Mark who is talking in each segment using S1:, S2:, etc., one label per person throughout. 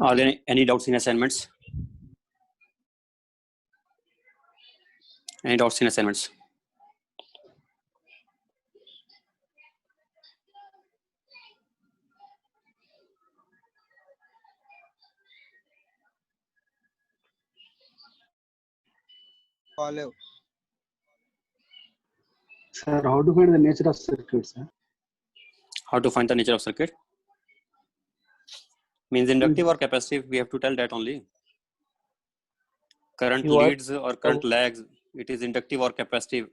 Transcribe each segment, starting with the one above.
S1: Are there any doubts in assignments? Any doubts in assignments?
S2: Follow.
S3: Sir, how to find the nature of circuits? Sir?
S1: How to find the nature of circuit? Means inductive or capacitive? We have to tell that only. Current leads or current lags. It is inductive or capacitive.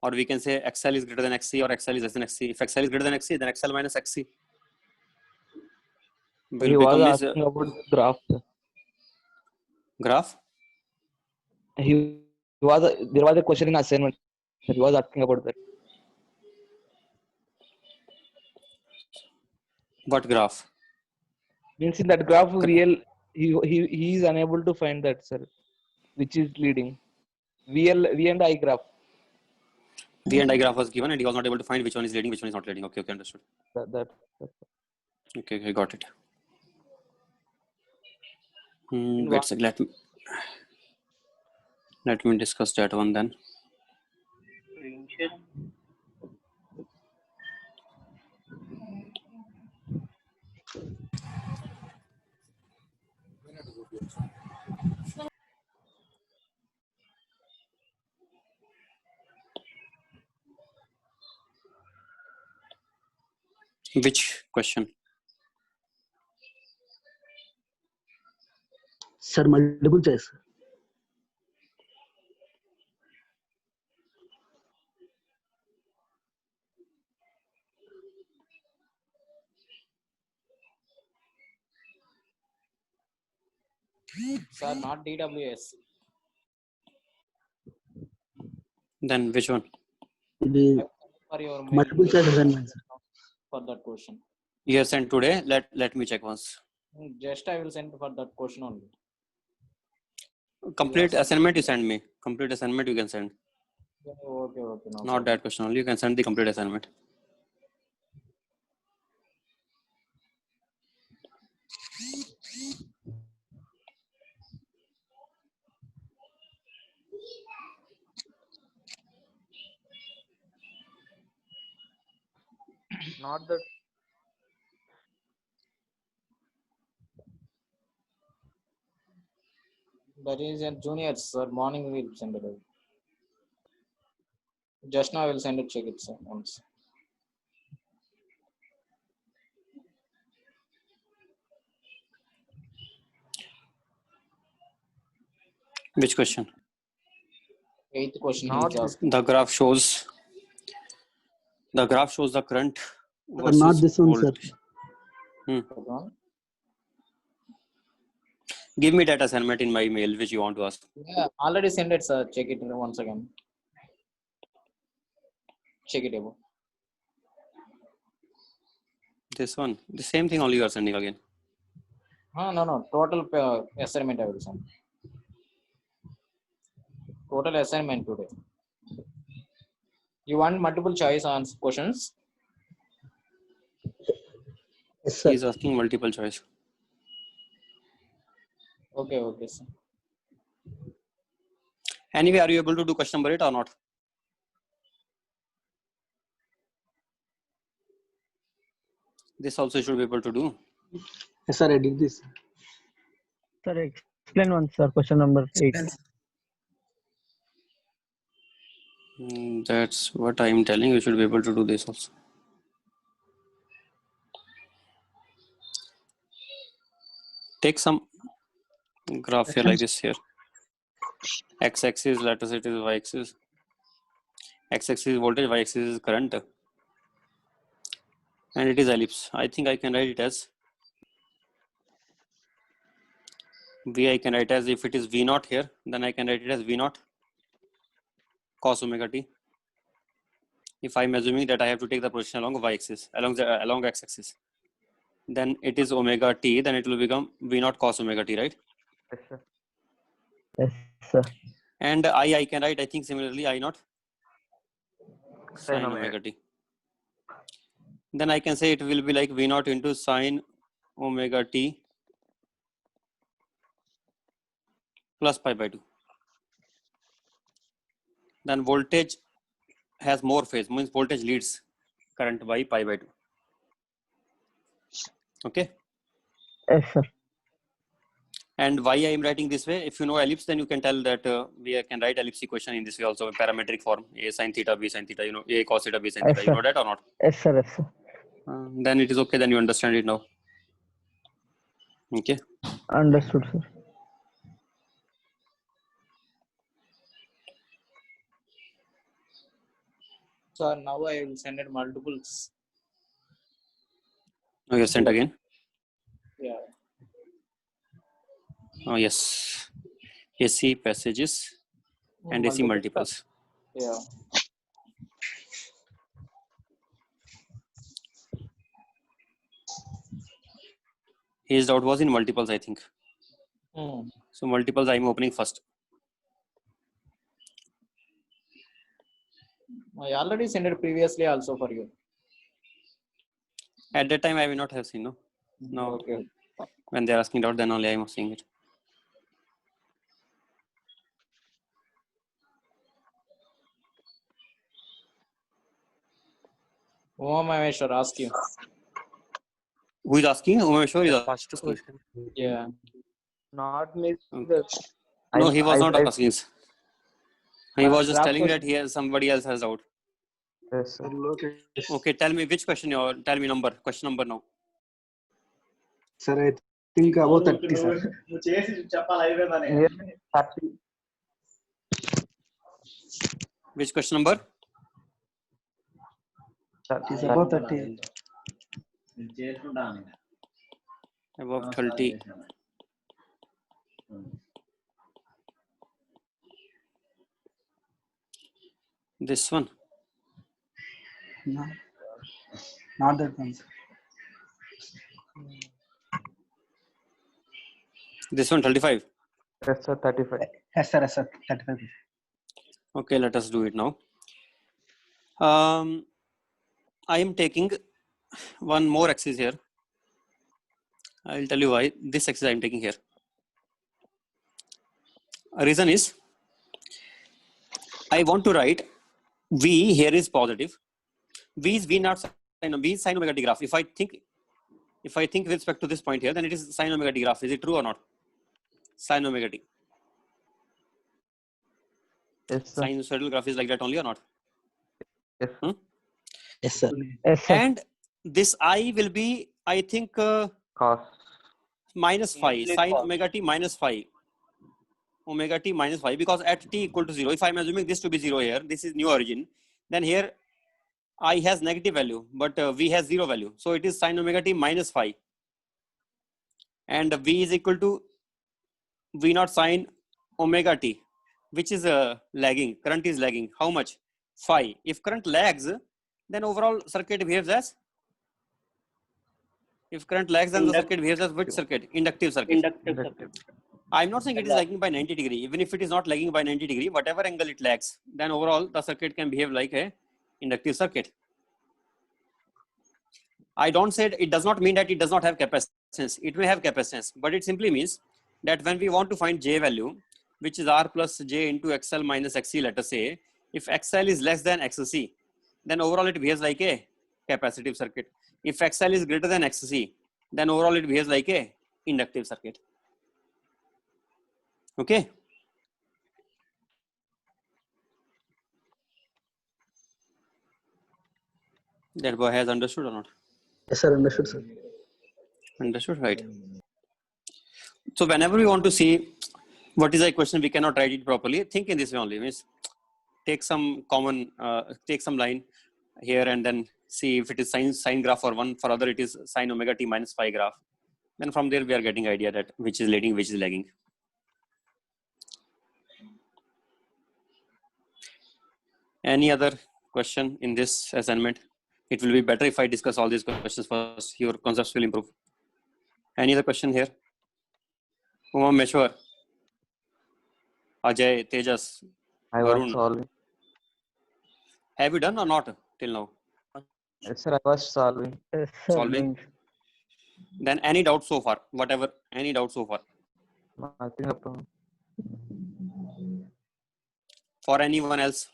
S1: Or we can say XL is greater than XC or XL is less than XC. If XL is greater than XC, then XL minus XC will
S4: He
S1: become
S4: was
S1: this
S4: asking about graph.
S1: graph.
S4: There was a question in assignment. He was asking about that.
S1: What graph?
S4: Means in that graph, he is unable to find that, sir, which is leading. V and I graph.
S1: V and I graph was given, and he was not able to find which one is leading, which one is not leading. Okay, understood. Okay, got it. Wait a second. Let me discuss that one then. Which question?
S3: Sir, multiple choice.
S5: Sir, not DWS.
S1: Then which one?
S5: For your mail,
S3: Multiple choice assignment, sir.
S5: for that question.
S1: You have sent today. Let me check once.
S5: Just I will send for that question only.
S1: Complete assignment you send me. Complete assignment you can send.
S5: Okay. No,
S1: Not that question only. You can send the complete assignment.
S4: Not that.
S5: That is a junior, sir. Morning we will send it. Just now I will send it. Check it, sir. Once.
S1: Which question?
S5: 8th question.
S1: The graph shows the current versus
S3: not this one,
S1: voltage. Give me that assignment in my mail which you want to ask.
S5: Yeah, already send it, sir. Check it once again. Check it above.
S1: This one, the same thing only you are sending again.
S5: No. Total assignment I will send. Total assignment today. You want multiple choice on questions?
S3: Yes, sir.
S1: He is asking multiple choice.
S5: Okay, sir.
S1: Anyway, are you able to do question number 8 or not? This also you should be able to do.
S3: Yes, sir, I did this.
S6: Sir, explain one, sir. Question number 8.
S1: That's what I am telling you. You should be able to do this also. Take some graph here like this here. X-axis, let us say it is y-axis. X-axis is voltage, y-axis is current. And it is ellipse. I think I can write it as V. I can write as, if it is V naught here, then I can write it as V naught cos omega t. If I'm assuming that I have to take the position along y-axis, along x-axis, then it is omega t, then it will become V naught cos omega t, right?
S6: Yes, sir. Yes, sir.
S1: And I can write, I think similarly, I naught sin omega t. Then I can say it will be like V naught into sin omega t plus pi by 2. Then voltage has more phase, means voltage leads current by pi by 2. Okay.
S6: Yes, sir.
S1: And why I am writing this way? If you know ellipse, then you can tell that we can write ellipse equation in this way also, in parametric form: a sin theta, b sin theta. You know, a cos theta, b sin
S6: Yes,
S1: theta. You know
S6: sir.
S1: that or not?
S6: Yes, sir. Yes, sir.
S1: Then it is okay. Then you understand it now. Okay.
S6: Understood, sir.
S5: So now I will send it multiples.
S1: Now you sent again.
S5: Yeah.
S1: Oh yes. AC passages and AC multiples.
S5: Yeah.
S1: His doubt was in multiples, I think.
S5: Hmm.
S1: So multiples I am opening first.
S5: I already sent it previously also for you.
S1: At that time I will not have seen, no. No.
S5: Okay.
S1: When they are asking doubt, then only I am seeing it.
S5: Umameshwar, ask you.
S1: Who is asking? Umeshwar is
S4: First
S1: asking.
S4: question.
S5: Yeah.
S4: Not me.
S1: Okay. No, he was not asking. He was just
S4: graph
S1: telling that
S4: question.
S1: he has somebody else has doubt.
S4: Yes, sir.
S1: Okay, tell me which question you tell me number. Question number now.
S3: Sir, I think about 30, sir.
S4: Here, 30.
S1: Which question number?
S3: It is about 30.
S1: Above 30. This one.
S3: No, not that one, sir.
S1: This one 35.
S4: Yes, sir. 35.
S3: Yes, sir. Yes, sir. 35.
S1: Okay, let us do it now. I am taking one more axis here. I will tell you why. This axis I am taking here. Reason is I want to write V here is positive. V is V not sin, V is sin omega t graph. If I think with respect to this point here, then it is sin omega t graph. Is it true or not? Sin omega t.
S4: Yes, sir.
S1: Sinusoidal graph is like that only or not?
S4: Yes, sir.
S3: Yes, sir.
S6: Yes, sir.
S1: And this I will be, I think,
S4: Cos.
S1: minus phi, sin omega t minus phi. Omega t minus phi, because at t equal to 0, if I am assuming this to be 0 here, this is new origin, then here I has negative value, but V has 0 value. So it is sin omega t minus phi. And V is equal to V naught sin omega t, which is lagging. Current is lagging. How much? Phi. If current lags, then overall circuit behaves as? If current lags, then the circuit behaves as which circuit? Inductive circuit.
S4: Inductive.
S1: I'm not saying it is lagging by 90 degree. Even if it is not lagging by 90 degree, whatever angle it lags, then overall the circuit can behave like a inductive circuit. I don't say it does not mean that it does not have capacitance. It may have capacitance, but it simply means that when we want to find J value, which is R plus J into XL minus XC, let us say, if XL is less than XC, then overall it behaves like a capacitive circuit. If XL is greater than XC, then overall it behaves like a inductive circuit. Okay. That boy has understood or not?
S3: Yes, sir. Understood, sir.
S1: Understood, right? So whenever we want to see what is a question, we cannot write it properly. Think in this way only. Means take some common, take some line here and then see if it is sine graph or one for other it is sin omega t minus phi graph. Then from there we are getting idea that which is leading, which is lagging. Any other question in this assignment? It will be better if I discuss all these questions first. Your concepts will improve. Any other question here? Umameshwar, Ajay, Tejas,
S4: I was
S1: Varun.
S4: solving.
S1: Have you done or not till now?
S4: Yes, sir. I was solving.
S6: Yes, sir.
S1: Solving? Then any doubt so far? Whatever, any doubt so far?
S4: Nothing up to now.
S1: For anyone else?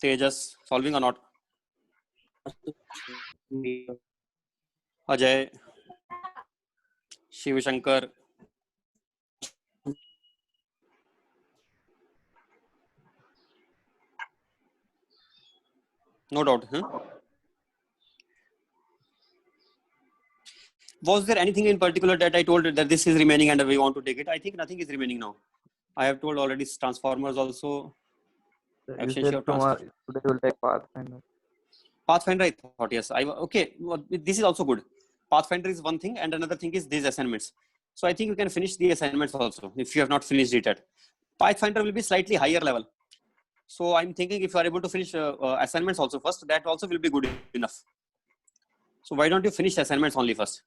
S1: Tejas, solving or not? Ajay, Shiv Shankar. No doubt. Huh? Was there anything in particular that I told that this is remaining and we want to take it? I think nothing is remaining now. I have told already transformers also.
S4: You
S1: Efficiency
S4: said
S1: of transfer.
S4: tomorrow, today will take Pathfinder.
S1: Pathfinder, I thought, yes. Okay, well, this is also good. Pathfinder is one thing, and another thing is these assignments. So I think you can finish the assignments also if you have not finished it yet. Pathfinder will be slightly higher level. So I'm thinking if you are able to finish assignments also first, that also will be good enough. So why don't you finish assignments only first?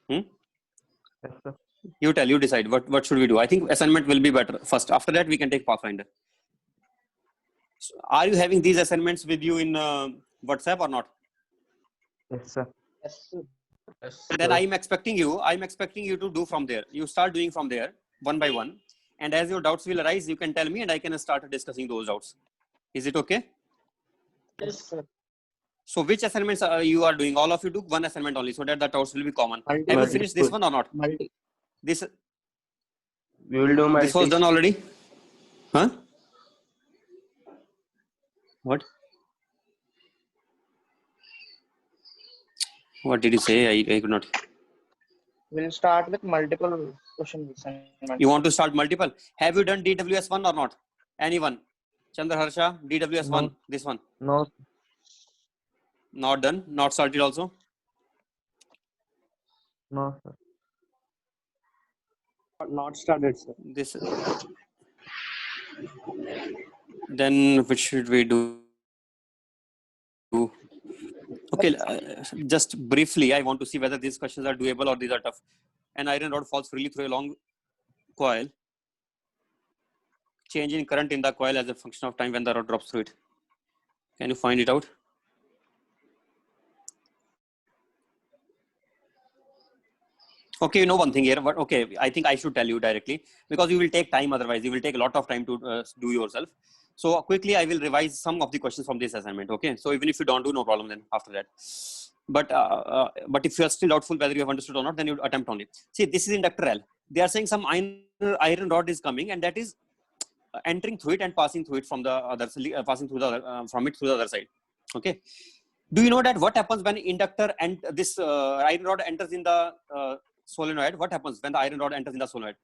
S4: Yes, sir.
S1: You decide what should we do. I think assignment will be better first. After that, we can take Pathfinder. So are you having these assignments with you in WhatsApp or not?
S4: Yes, sir.
S1: Then I'm expecting you to do from there. You start doing from there one by one. And as your doubts will arise, you can tell me and I can start discussing those doubts. Is it okay?
S5: Yes, sir.
S1: So which assignments you are doing? All of you do one assignment only so that the doubts will be common. Have you finished this one or not? This
S7: We will do
S1: this was done already? Huh? What? What did you say? I could not.
S8: We'll start with multiple question assignments.
S1: You want to start multiple? Have you done DWS1 or not? Anyone? Chandra Harsha, DWS1,
S4: No.
S1: this one.
S4: No,
S1: Not done, not started also.
S4: no, sir.
S6: Not started, sir.
S1: This. Then which should we do? Okay, just briefly, I want to see whether these questions are doable or these are tough. An iron rod falls freely through a long coil. Change in current in the coil as a function of time when the rod drops through it. Can you find it out? Okay, you know one thing here, but okay, I think I should tell you directly because you will take time otherwise. You will take a lot of time to do yourself. So quickly, I will revise some of the questions from this assignment. Okay, so even if you don't do, no problem then after that. But if you are still doubtful whether you have understood or not, then you attempt on it. See, this is inductor L. They are saying some iron rod is coming and that is entering through it and passing through it from the other, passing through the other, from it through the other side. Okay. Do you know that what happens when inductor and this iron rod enters in the solenoid? What happens when the iron rod enters in the solenoid?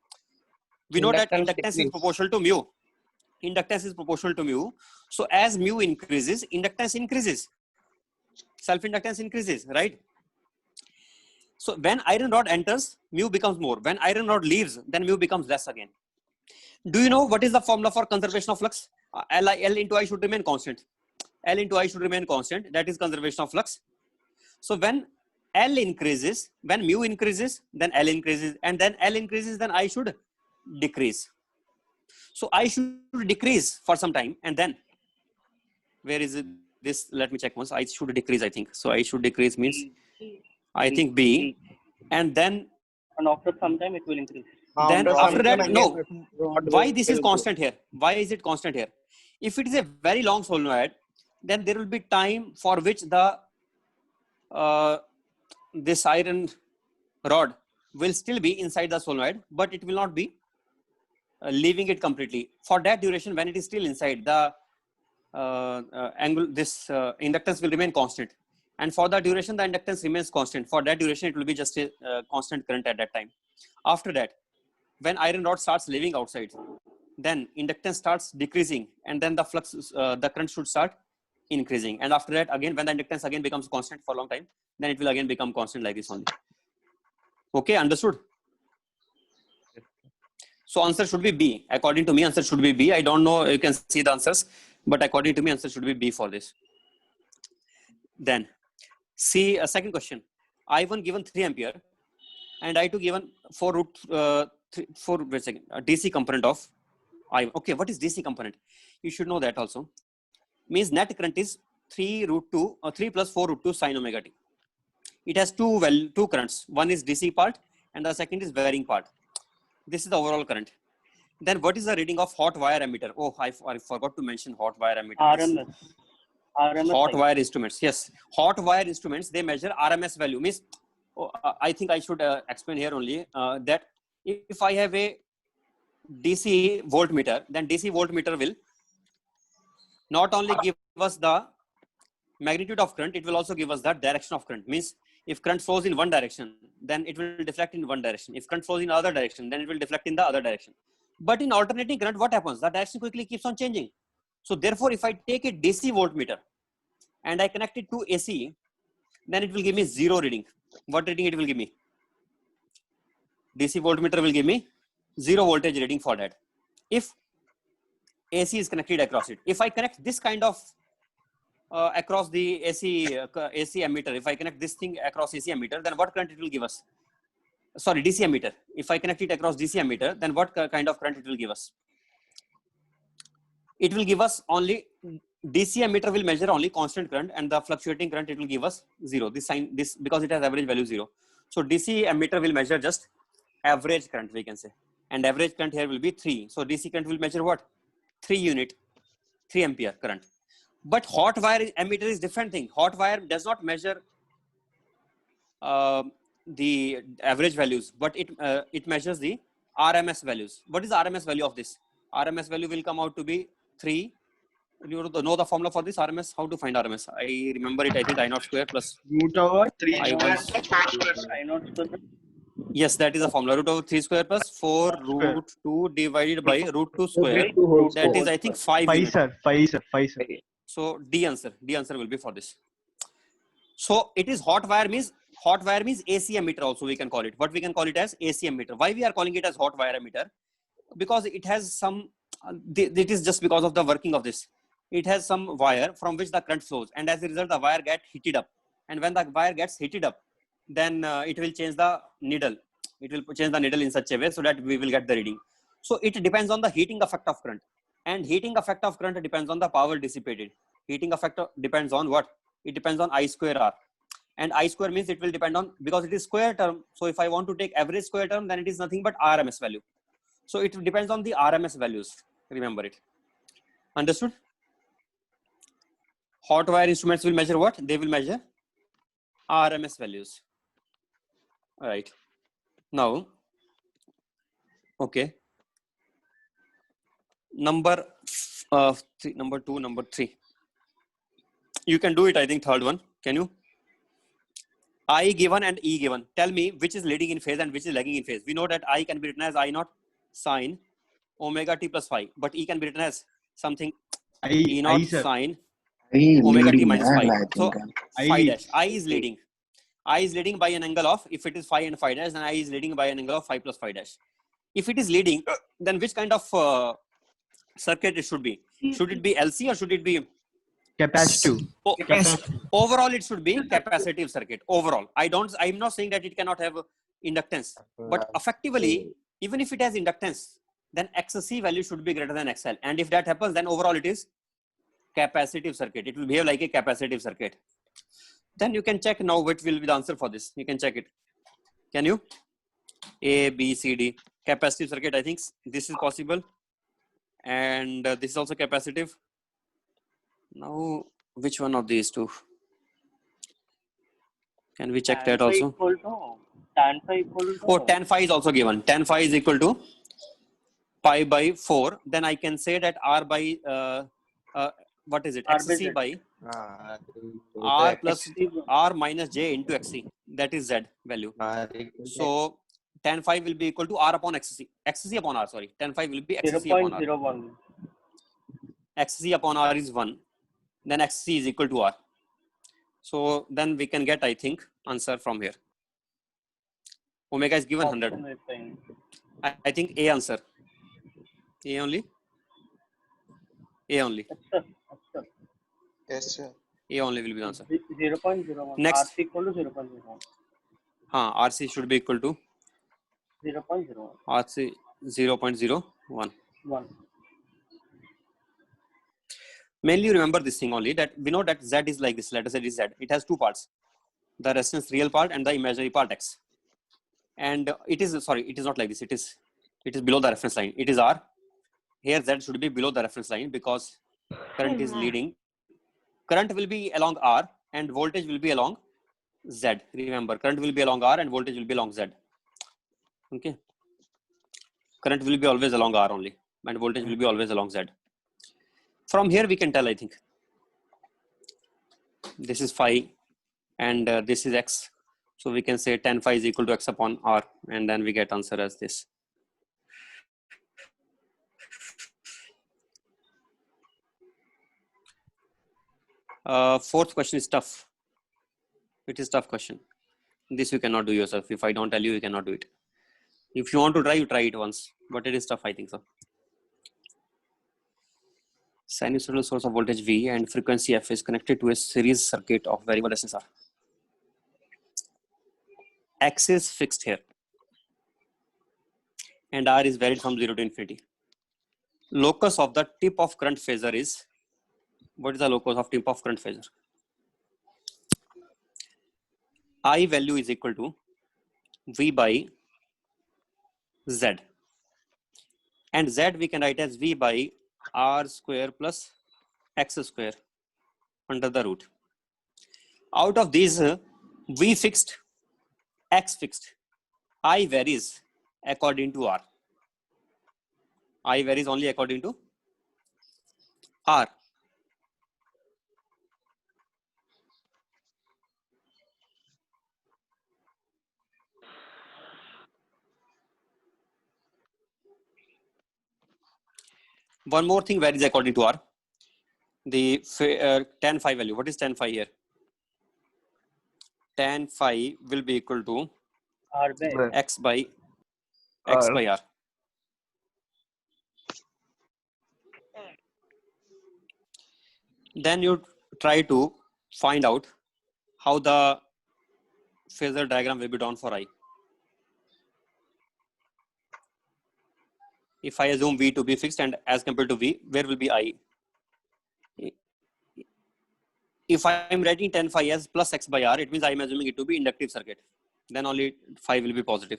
S1: We know that inductance is proportional to mu. Inductance is proportional to mu. So as mu increases, inductance increases. Self-inductance increases, right? So when iron rod enters, mu becomes more. When iron rod leaves, then mu becomes less again. Do you know what is the formula for conservation of flux? L into I should remain constant. L into I should remain constant. That is conservation of flux. So when L increases, when mu increases, then L increases, and then L increases, then I should decrease. So I should decrease for some time, and then where is it? This, let me check once. I should decrease, I think. So I should decrease means I think B, and then
S6: after some time it will increase.
S1: Then after that, no. Why this is constant here? Why is it constant here? If it is a very long solenoid, then there will be time for which the this iron rod will still be inside the solenoid, but it will not be leaving it completely. For that duration, when it is still inside, the inductance will remain constant. And for that duration, the inductance remains constant. For that duration, it will be just a constant current at that time. After that, when iron rod starts leaving outside, then inductance starts decreasing, and then the flux, the current should start increasing. And after that, again, when the inductance again becomes constant for a long time, then it will again become constant like this only. Okay, understood? So answer should be B. According to me, answer should be B. I don't know, you can see the answers, but according to me, answer should be B for this. Then, see a second question. I1 given 3 ampere and I2 given 4 wait a second, a DC component of I1. Okay, what is DC component? You should know that also. Means net current is 3 plus 4 root 2 sine omega t. it has two currents. One is DC part and the second is varying part. This is the overall current. Then what is the reading of hot wire ammeter? Oh, I forgot to mention hot wire ammeter. Hot wire instruments. Yes, hot wire instruments, they measure RMS value. Means, I think I should explain here only that if I have a DC voltmeter, then DC voltmeter will not only give us the magnitude of current, it will also give us the direction of current. Means if current flows in one direction, then it will deflect in one direction. If current flows in other direction, then it will deflect in the other direction. But in alternating current, what happens? The direction quickly keeps on changing. So therefore, if I take a DC voltmeter and I connect it to AC, then it will give me 0 reading. What reading it will give me? DC voltmeter will give me 0 voltage reading for that. If AC is connected across it. If I connect this kind of across the AC ammeter, if I connect this thing across AC ammeter, then what current it will give us? Sorry, DC ammeter. If I connect it across DC ammeter, then what kind of current it will give us? It will give us only, DC ammeter will measure only constant current, and the fluctuating current it will give us 0. This sign, this, because it has average value 0. So DC ammeter will measure just average current, we can say, and average current here will be 3. So DC current will measure what? 3 ampere current. But hot wire ammeter is different thing. Hot wire does not measure the average values, but it measures the RMS values. What is the RMS value of this? RMS value will come out to be 3. You know the formula for this RMS? How to find RMS? I remember it. I think I naught square plus
S7: root over 3
S1: I
S7: square.
S1: Yes, that is the formula. Root over 3 square plus 4 root 2 divided by root 2 square. That is, I think, 5 units.
S3: 5 sir.
S1: So D answer will be for this. So it is hot wire means AC ammeter also we can call it. What we can call it as AC ammeter. Why we are calling it as hot wire ammeter? Because it has some, it is just because of the working of this. It has some wire from which the current flows, and as a result the wire gets heated up. And when the wire gets heated up, then it will change the needle. It will change the needle in such a way so that we will get the reading. So it depends on the heating effect of current. And heating effect of current depends on the power dissipated. Heating effect depends on what? It depends on I square R. And I square means it will depend on, because it is square term. So if I want to take average square term, then it is nothing but RMS value. So it depends on the RMS values. Remember it. Understood? Hot wire instruments will measure what? They will measure RMS values. All right. Now, okay. Number 2, number 3. You can do it, I think, third one. Can you? I given and E given. Tell me which is leading in phase and which is lagging in phase. We know that I can be written as I naught sine omega t plus phi, but E can be written as something E naught sine omega t minus phi. So phi dash. I is leading. I is leading by an angle of, if it is phi and phi dash, then I is leading by an angle of phi plus phi dash. If it is leading, then which kind of circuit it should be? Should it be LC or should it be
S3: Capacitive.
S1: Overall, it should be capacitive circuit. Overall, I'm not saying that it cannot have inductance, but effectively, even if it has inductance, then XC value should be greater than XL. And if that happens, then overall it is capacitive circuit. It will behave like a capacitive circuit. Then you can check now what will be the answer for this. You can check it. Can you? A, B, C, D. Capacitive circuit, I think this is possible. And this is also capacitive. Now, which one of these two? Can we check that also?
S6: Tan phi equal to
S1: Oh, tan phi is also given. Tan phi is equal to pi by 4. Then I can say that R by, what is it? XC by R plus R minus J into XC. That is Z value. So, tan phi will be equal to R upon XC. XC upon R, sorry. Tan phi will be XC upon R.
S6: 0.01.
S1: XC upon R is 1. Then XC is equal to R. So then we can get, I think, answer from here. Omega is given 100. I think A answer. A only? A only.
S2: Yes, sir.
S1: A only will be the answer.
S6: 0.01.
S1: Next.
S6: RC equal to 0.01.
S1: RC should be equal to
S6: 0.01.
S1: RC 0.01.
S6: 1.
S1: Mainly remember this thing only, that we know that Z is like this. Let us say this Z. It has two parts. the resistance real part and the imaginary part X. And it is not like this. It is below the reference line. It is R. Here Z should be below the reference line because current is leading. Current will be along R and voltage will be along Z. Remember, current will be along R and voltage will be along Z. Okay. Current will be always along R only and voltage will be always along Z. From here we can tell, I think. This is phi and this is X. So we can say tan phi is equal to X upon R, and then we get answer as this. Fourth question is tough. It is tough question. This you cannot do yourself. If I don't tell you, you cannot do it. If you want to try, you try it once, but it is tough, I think so. Sinusoidal source of voltage V and frequency F is connected to a series circuit of variable SSR. X is fixed here and R is varied from 0 to infinity. Locus of the tip of current phasor is, what is the locus of tip of current phasor? I value is equal to V by Z, and Z we can write as V by R square plus X square under the root. Out of these, V fixed, X fixed, I varies according to R. I varies only according to R. One more thing varies according to R. The tan phi value. What is tan phi here? Tan phi will be equal to
S7: R by
S1: X by
S4: R.
S1: R. Then you try to find out how the phasor diagram will be drawn for I. If I assume V to be fixed and as compared to V, where will be I? If I am writing tan phi as plus X by R, it means I am assuming it to be inductive circuit. Then only phi will be positive.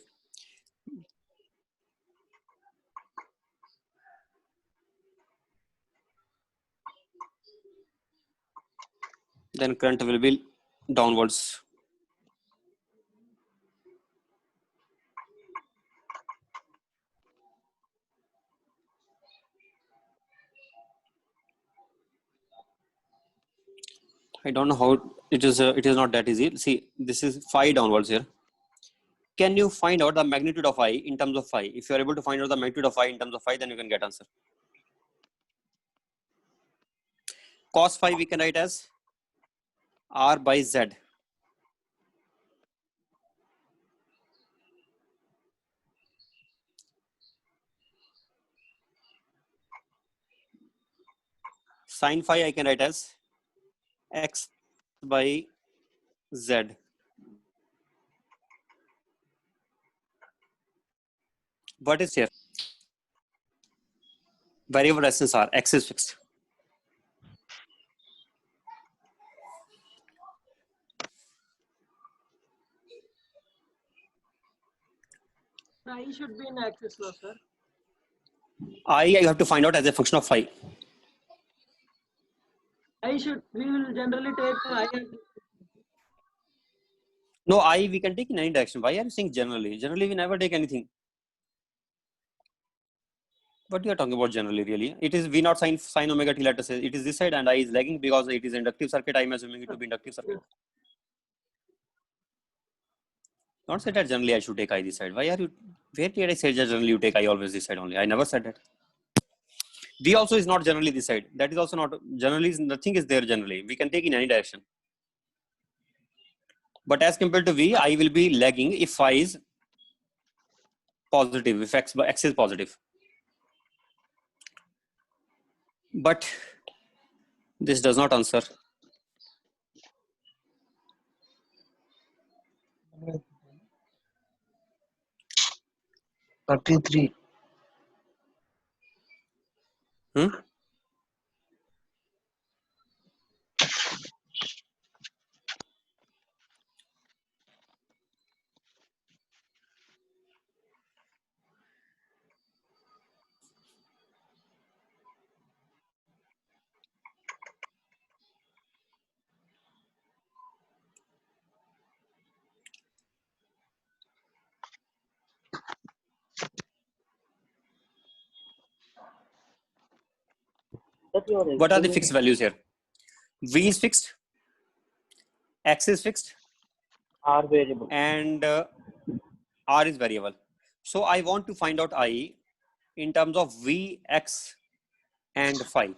S1: Then current will be downwards. I don't know how it is. It is not that easy. See, this is phi downwards here. Can you find out the magnitude of I in terms of phi? If you are able to find out the magnitude of I in terms of phi, then you can get answer. Cos phi we can write as R by Z. Sin phi I can write as X by Z. What is here? Variable resistance R. X is fixed.
S9: I should be in access now, sir.
S1: I have to find out as a function of phi.
S9: We will generally take I.
S1: No, I we can take in any direction. Why are you saying generally? Generally, we never take anything. What you are talking about generally, really? It is V naught sine omega t, let us say. It is this side and I is lagging because it is inductive circuit. I am assuming it to be inductive circuit. Don't say that generally I should take I this side. Why are you, where did I say that generally you take I always this side only? I never said that. V also is not generally this side. That is also not, generally nothing is there generally. We can take in any direction. But as compared to V, I will be lagging if phi is positive, if X is positive. But this does not answer.
S8: $33.
S1: Hmm? What are the fixed values here? V is fixed, X is fixed,
S8: R variable.
S1: and R is variable. So I want to find out I in terms of V, X, and phi,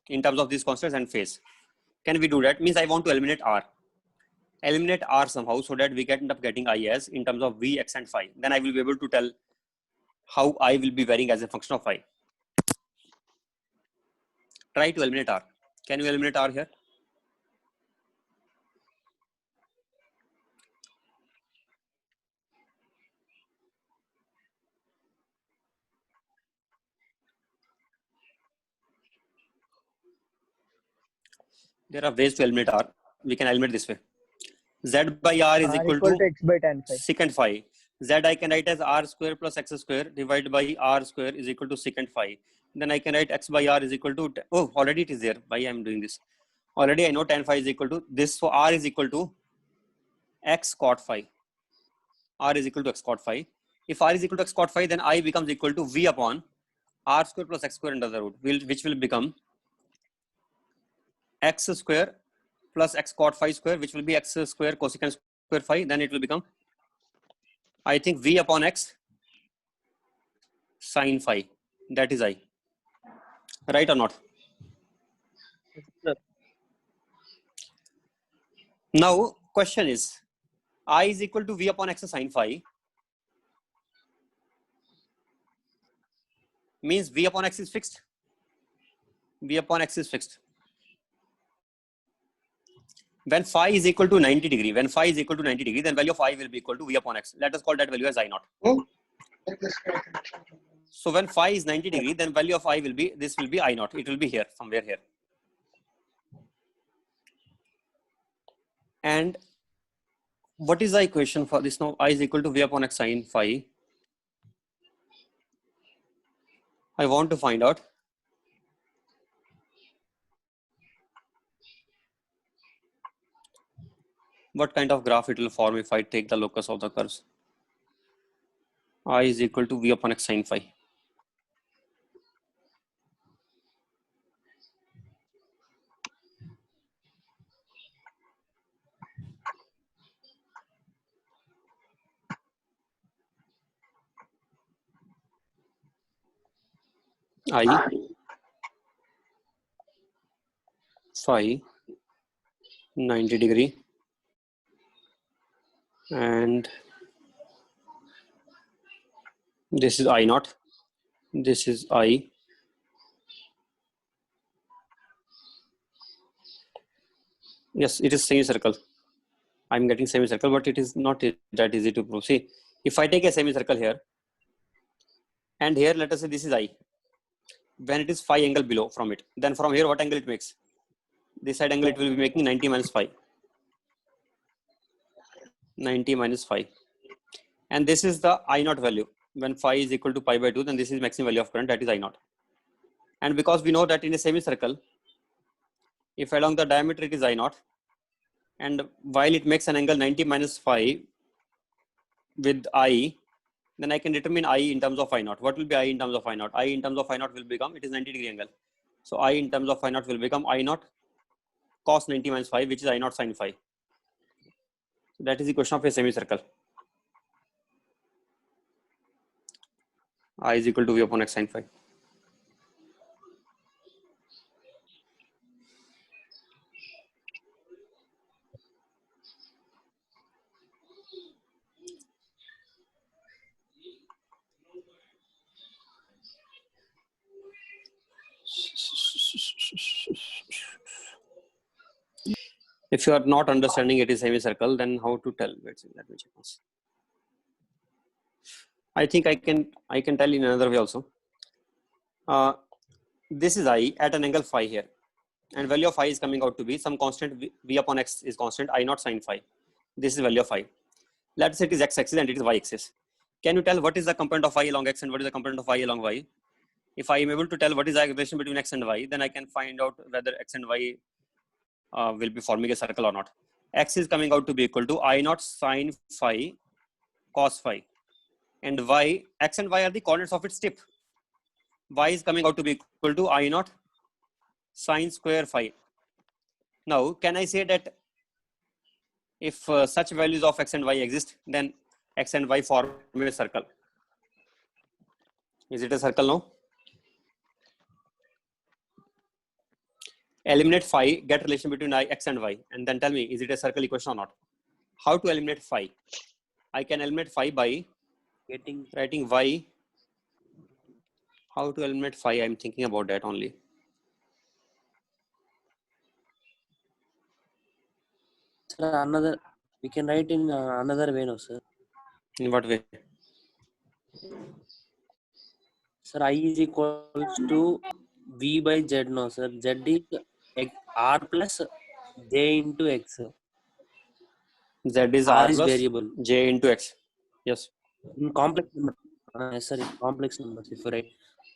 S1: in terms of these constants and phase. Can we do that? Means I want to eliminate R. Eliminate R somehow so that we can end up getting I as in terms of V, X, and phi. Then I will be able to tell how I will be varying as a function of phi. Try to eliminate R. Can you eliminate R here? There are ways to eliminate R. We can eliminate this way. Z by R is equal to
S6: X by tan phi.
S1: secant phi. Z I can write as R square plus X square divided by R square is equal to secant phi. Then I can write X by R is equal to, oh, already it is there. Why I am doing this? Already I know tan phi is equal to this. So R is equal to X cot phi. R is equal to X cot phi. If R is equal to X cot phi, then I becomes equal to V upon R square plus X square under the root, which will become X square plus X cot phi square, which will be X square cosecant square phi. Then it will become, I think, V upon X sin phi. That is I. Right or not? Now, question is, I is equal to V upon X sin phi means V upon X is fixed. V upon X is fixed. When phi is equal to 90 degree, then value of I will be equal to V upon X. Let us call that value as I naught. So when phi is 90 degree, then value of I will be, this will be I naught. It will be here, somewhere here. And what is the equation for this now? I is equal to V upon X sin phi. I want to find out what kind of graph it will form if I take the locus of the curves. I is equal to V upon X sin phi. I phi 90 degree and this is I naught, this is I. Yes, it is semicircle. I'm getting semicircle, but it is not that easy to prove. See, if I take a semicircle here and here, let us say this is I. When it is phi angle below from it, then from here what angle it makes? This side angle it will be making 90 minus phi. 90 minus phi. And this is the I naught value. When phi is equal to pi by 2, then this is maximum value of current, that is I naught. And because we know that in a semicircle, if along the diameter it is I naught, and while it makes an angle 90 minus phi with I, then I can determine I in terms of I naught. What will be I in terms of I naught? I in terms of I naught will become, it is 90 degree angle. So I in terms of I naught will become I naught cos 90 minus phi, which is I naught sin phi. So that is the equation of a semicircle. I is equal to V upon X sin phi. If you are not understanding it is semicircle, then how to tell? Wait, let me check this. I think I can tell in another way also. This is I at an angle phi here, and value of phi is coming out to be some constant V upon X is constant I naught sin phi. This is value of phi. Let's say it is X axis and it is Y axis. Can you tell what is the component of phi along X and what is the component of phi along Y? If I am able to tell what is the relation between X and Y, then I can find out whether X and Y will be forming a circle or not. X is coming out to be equal to I naught sin phi cos phi, and Y, X and Y are the coordinates of its tip. Y is coming out to be equal to I naught sine square phi. Now, can I say that if such values of x and y exist, then x and y form a circle? Is it a circle now? Eliminate phi, get relation between x and y, and then tell me, is it a circle equation or not? How to eliminate phi? I can eliminate phi by writing y. How to eliminate phi? I'm thinking about that only.
S10: Sir, we can write in another way, no, sir.
S1: In what way?
S10: Sir, I is equals to V by Z, no, sir. Z is R plus J into X.
S1: Z is
S10: R
S1: r
S10: is
S1: plus
S10: variable.
S1: j into x. Yes.
S10: In complex number. Yes, sir, in complex numbers, if you write.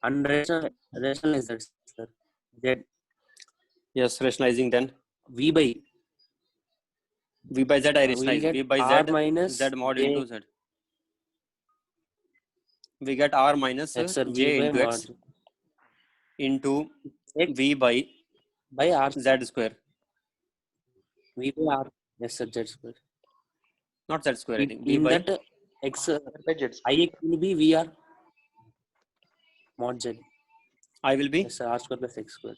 S10: And rationalize that, sir. Z.
S1: Yes, rationalizing then.
S10: V by
S1: V by z I
S10: we'll
S1: rationalize.
S10: get
S1: V by
S10: R
S1: z,
S10: minus
S1: z mod
S10: J.
S1: into z. We get r minus
S10: Yes, sir,
S1: j
S10: V by
S1: into x
S10: mod.
S1: into
S10: X
S1: v by
S10: R.
S1: z square.
S10: V by R. Yes, sir, Z square.
S1: Not z square, I think. V
S10: In
S1: by
S10: that X,
S8: by Z.
S10: Ix will be VR mod Z.
S1: I will be.
S10: Yes, sir, R square plus X square.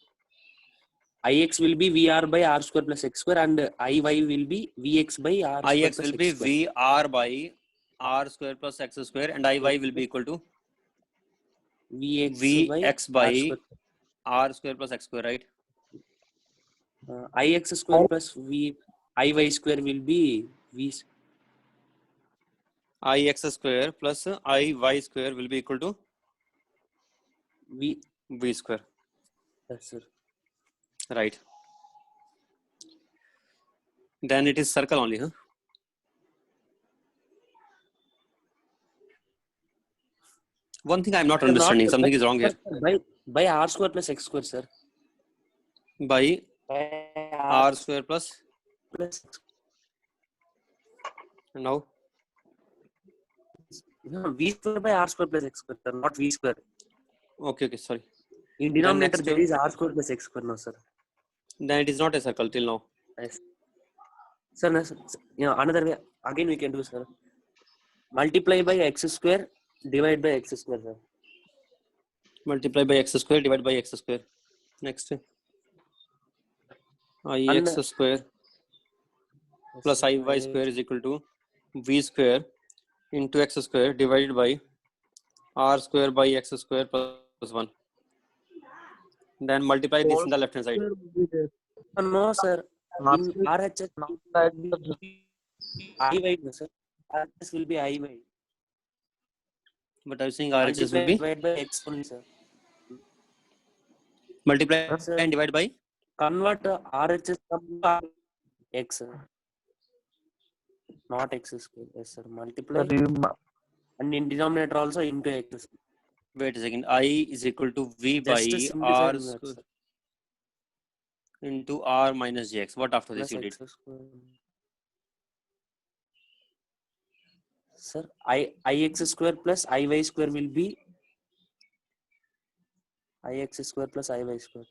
S10: Ix will be VR by R square plus X square, and Iy will be Vx by R square
S1: Ix
S10: plus
S1: will
S10: X
S1: be
S10: square.
S1: v r by r square plus x square, and Iy will be equal to
S10: Vx
S1: Vx
S10: by
S1: by
S10: R square.
S1: r square plus x square, right?
S10: Ix square plus Iy square will be V.
S1: Ix square plus Iy square will be equal to
S10: V.
S1: v square.
S10: Yes, sir.
S1: Right. Then it is circle only, huh? One thing I'm not
S10: Sir,
S1: understanding.
S10: not
S1: Something is wrong here.
S10: By R square plus X square, sir.
S1: By
S10: By
S1: r square plus
S10: plus
S1: now
S10: no, V square by R square plus X square, sir, not V square.
S1: okay, sorry.
S10: In denominator
S1: next
S10: there is R square plus X square, no, sir.
S1: Then it is not a circle till now.
S10: Yes. Sir, no, sir, another way again we can do, sir. Multiply by X square, divide by X square, sir.
S1: Multiply by x square, divide by x square. Next. Ix square plus Iy square is equal to v square into x square divided by r square by x square plus 1. Then multiply this in the left hand side.
S10: No, sir. In RHS, Iy, no, sir. RHS will be Iy.
S1: But I was saying RHS will
S10: Multiply
S1: be
S10: divide by X only, sir.
S1: multiply
S10: No, sir.
S1: and divide by
S10: Convert RHS to X, sir. Not X square. Yes, sir. Multiply. And in denominator also into X.
S1: wait a second. I is equal to v
S10: Just
S1: by
S10: simplify
S1: r
S10: that,
S1: square
S10: sir.
S1: into r minus jx. What after this
S10: Plus
S1: you did?
S10: X square. Sir, Ix square plus Iy square will be Ix square plus Iy square.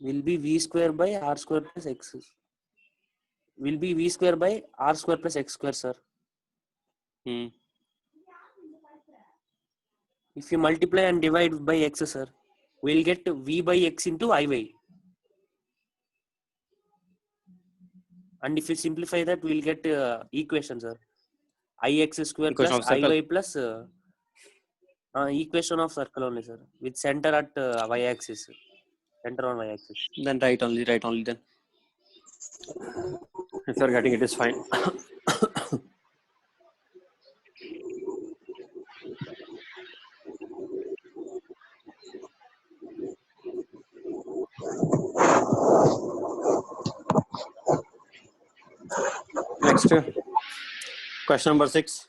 S10: Will be V square by R square plus X. Will be V square by R square plus X square, sir. If you multiply and divide by X, sir, we'll get V by X into Iy. And if you simplify that, we'll get equation, sir. Ix square
S1: Equation
S10: plus
S1: of circle.
S10: Iy plus equation of circle only, sir. With center at y-axis. Center on y-axis.
S1: Then right only then. If you're getting it is fine. Next, question number 6.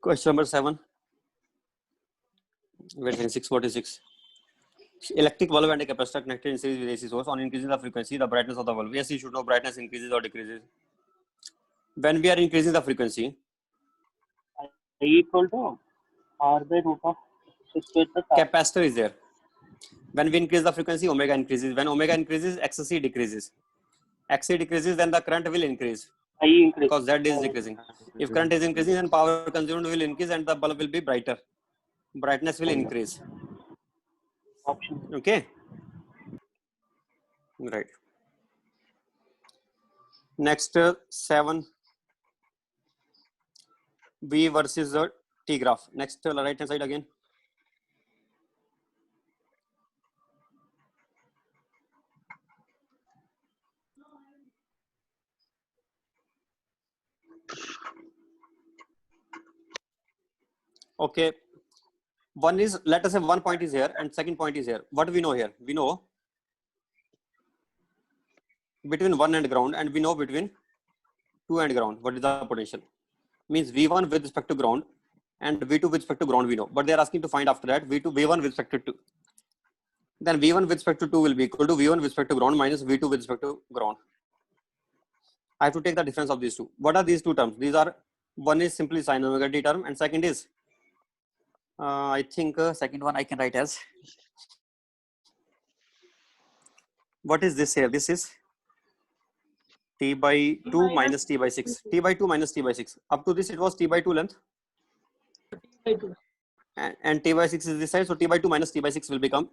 S1: Question number 7. Wait a second, 646. Electric bulb and a capacitor connected in series with AC source. On increasing the frequency, the brightness of the bulb. Yes, you should know brightness increases or decreases. When we are increasing the frequency,
S7: I equal to R by root of 6 with the
S1: Capacitor is there. When we increase the frequency, omega increases. When omega increases, XC decreases. XC decreases, then the current will increase
S7: I increase.
S1: because Z is decreasing. If current is increasing, then power consumed will increase and the bulb will be brighter. Brightness will increase.
S7: Option.
S1: Okay. Right. Next, 7. V versus the T graph. Next, right hand side again. Okay. One is, let us say one point is here and second point is here. What do we know here? We know between 1 and ground, and we know between 2 and ground what is the potential. Means V1 with respect to ground and V2 with respect to ground we know. But they are asking to find after that V1 with respect to 2. Then V1 with respect to 2 will be equal to V1 with respect to ground minus V2 with respect to ground. I have to take the difference of these two. What are these two terms? These are, one is simply sin omega t term and second is, I think second one I can write as, what is this here? This is T by 2 minus T by 6. T by 2 minus T by 6. Up to this it was T by 2 length.
S9: By 2.
S1: And T by 6 is this side. So T by 2 minus T by 6 will become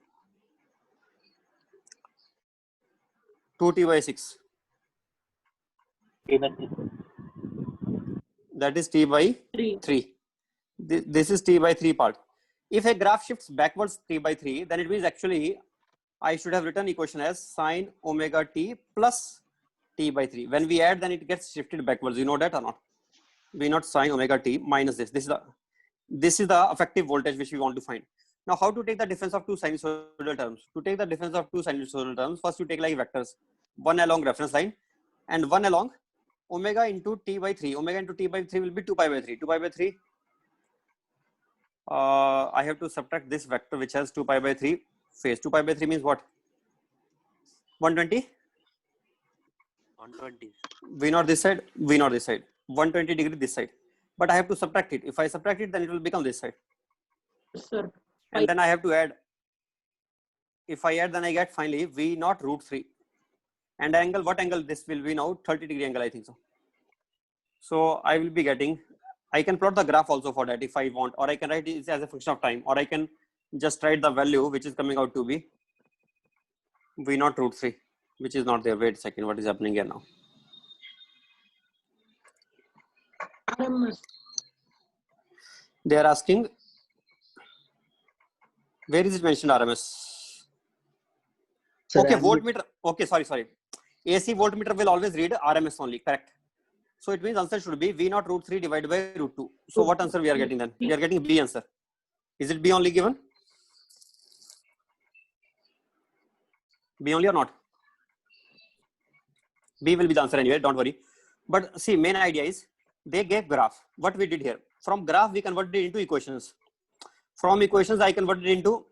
S1: 2T by 6. That is T by 3. This is T by 3 part. If a graph shifts backwards T by 3, then it means actually I should have written equation as sine omega t plus T by 3. When we add, then it gets shifted backwards. You know that or not? We not sine omega t minus this. This is the effective voltage which we want to find. Now, how to take the difference of two sinusoidal terms? To take the difference of two sinusoidal terms, first you take like vectors. One along reference line and one along omega into T by 3. Omega into T by 3 will be 2 pi by 3. 2 pi by 3. I have to subtract this vector which has 2 pi by 3 phase. 2 pi by 3 means what? 120?
S10: 120.
S1: V naught this side, V naught this side. 120 degree this side. But I have to subtract it. If I subtract it, then it will become this side.
S9: Sir.
S1: And then I have to add. If I add, then I get finally V naught root 3. And angle, what angle this will be now? 30 degree angle, I think so. So I will be getting, I can plot the graph also for that if I want, or I can write it as a function of time, or I can just write the value which is coming out to be V naught root 3, which is not there. Wait a second, what is happening here now?
S9: RMS.
S1: They are asking, where is it mentioned RMS?
S3: Sir,
S1: Okay,
S3: I'm
S1: voltmeter. Okay, sorry. AC voltmeter will always read RMS only, correct? So it means answer should be V naught root 3 divided by root 2. So what answer we are getting then? We are getting B answer. Is it B only given? B only or not? B will be the answer anyway, don't worry. But see, main idea is they gave graph. What we did here, from graph we converted it into equations. From equations I converted it into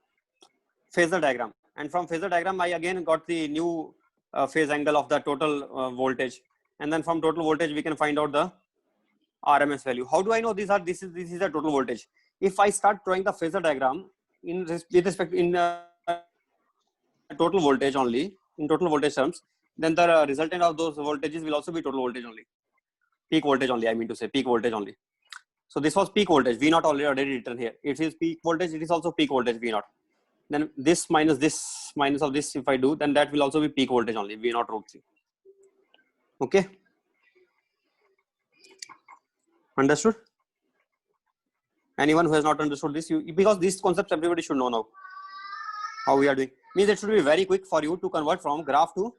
S1: phasor diagram, and from phasor diagram I again got the new phase angle of the total voltage, and then from total voltage we can find out the RMS value. How do I know this is the total voltage? If I start drawing the phasor diagram with respect in total voltage only, in total voltage terms, then the resultant of those voltages will also be total voltage only. Peak voltage only, I mean to say peak voltage only. So this was peak voltage, V naught already written here. It is peak voltage, it is also peak voltage V naught. Then this minus of this, if I do, then that will also be peak voltage only, V naught root 3. Okay. Understood? Anyone who has not understood this, because these concepts everybody should know now. How we are doing. Means it should be very quick for you to convert from graph to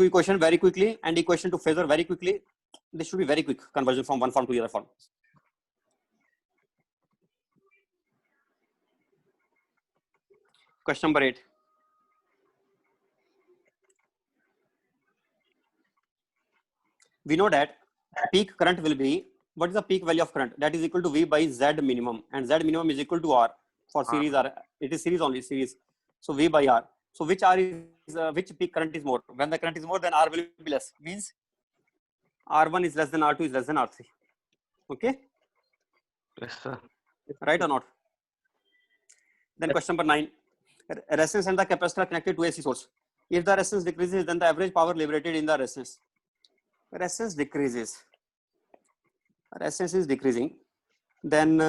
S1: equation very quickly and equation to phasor very quickly. This should be very quick conversion from one form to the other form. Question number 8. We know that peak current will be, what is the peak value of current? That is equal to V by Z minimum, and Z minimum is equal to R for series R. It is series only, series. So V by R. So which R is, which peak current is more? When the current is more, then R will be less. Means R1 is less than R2 is less than R3. Okay,
S3: Yes, sir.
S1: right or not? Then question number 9. Resistance and the capacitor are connected to AC source. If the resistance decreases, then the average power liberated in the resistance. Resistance decreases. Resistance is decreasing. Then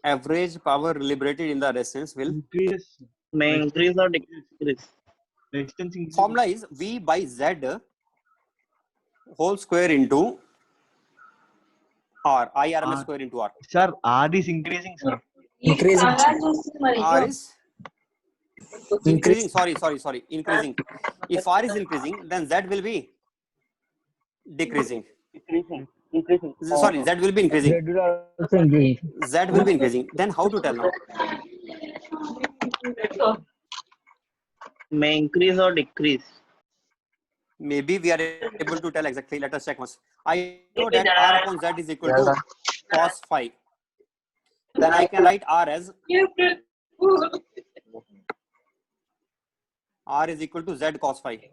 S1: average power liberated in the resistance will.
S3: Increase.
S8: May increase or decrease.
S3: Resistance increase.
S1: Formula is V by Z whole square into R. IRMS square into R.
S3: Sir, R is increasing, sir.
S11: Increasing.
S1: R is increasing. Sorry. Increasing. If R is increasing, then Z will be decreasing.
S7: Increasing.
S1: Sorry, Z will be increasing.
S6: That will also increase.
S1: Z will be increasing. Then how to tell now?
S8: May increase or decrease.
S1: Maybe we are able to tell exactly. Let us check once. I know that R upon Z is equal to cos phi. Then I can write R as R is equal to Z cos phi,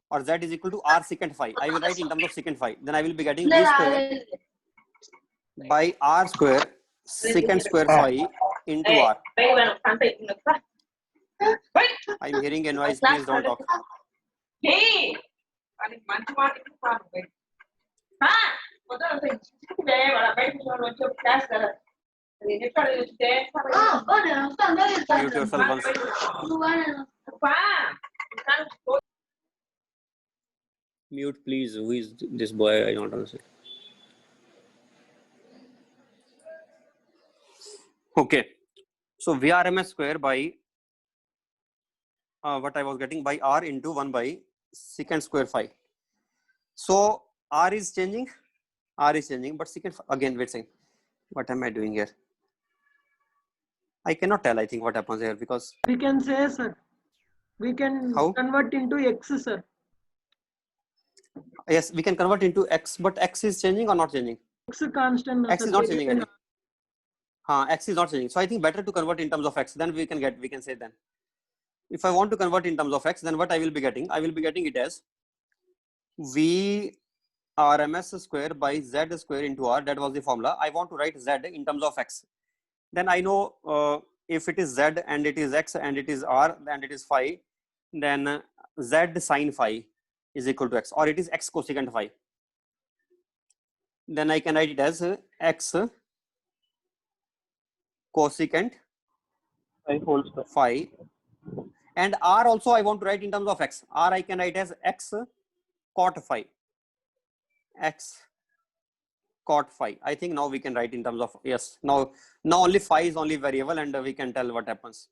S1: or Z is equal to R secant phi. I will write in terms of secant phi. Then I will be getting V square by R square secant square phi into R. I'm hearing a noise. Please don't talk. Mute yourself once. Mute, please. Who is this boy? I don't understand. Okay. So VRMS square by what I was getting by R into 1 by secant square phi. So R is changing, but secant again. Wait a second. What am I doing here? I cannot tell. I think what happens here because
S9: We can say, sir, we can
S1: How?
S9: convert into X, sir.
S1: yes, we can convert into X, but X is changing or not changing?
S9: X constant.
S1: X
S9: sir.
S1: is not changing. I think. X is not changing. So I think better to convert in terms of X. Then we can say then. If I want to convert in terms of X, then what I will be getting? I will be getting it as V RMS square by Z square into R. That was the formula. I want to write Z in terms of X. Then I know if it is Z and it is X and it is R and it is phi, then Z sine phi is equal to X, or it is X cosecant phi. Then I can write it as X cosecant phi. And R also I want to write in terms of X. R I can write as X cot phi. X cot phi. I think now we can write in terms of, yes, now only phi is only variable and we can tell what happens.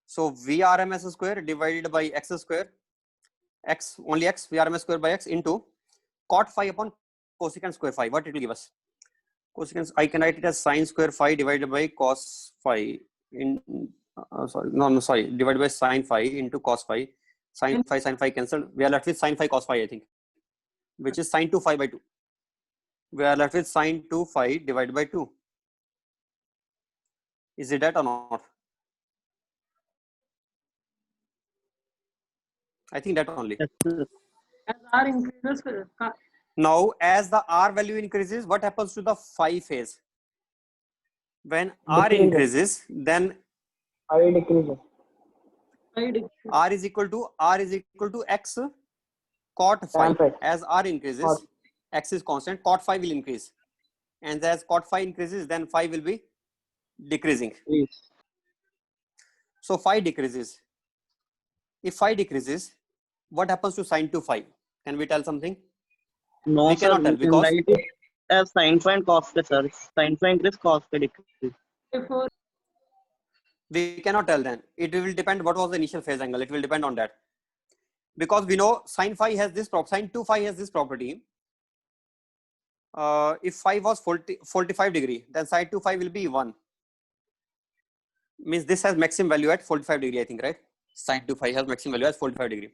S1: So VRMS square divided by X square, X only X, VRMS square by X into cot phi upon cosecant square phi. What it will give us? Cosecant, I can write it as sine square phi divided by cos phi in divided by sine phi into cos phi. Sine phi cancelled. We are left with sine phi cos phi, I think, which is sine 2 phi by 2. We are left with sine 2 phi divided by 2. Is it that or not? I think that only.
S9: As R increases,
S1: Now, as the R value increases, what happens to the phi phase? When R increases, then
S7: I decreases.
S1: R is equal to X cot phi. As R increases, X is constant, cot phi will increase. And as cot phi increases, then phi will be decreasing. So phi decreases. If phi decreases, what happens to sine 2 phi? Can we tell something?
S8: No,
S1: We
S8: sir,
S1: cannot tell
S8: we can
S1: because
S8: write it as sin phi and cos phi, sir. Sin phi increase, cos phi decrease.
S1: we cannot tell then. It will depend what was the initial phase angle. It will depend on that. Because we know sine phi has this property, sine 2 phi has this property. If phi was 45 degree, then sine 2 phi will be 1. Means this has maximum value at 45 degree, I think, right? Sine 2 phi has maximum value at 45 degree.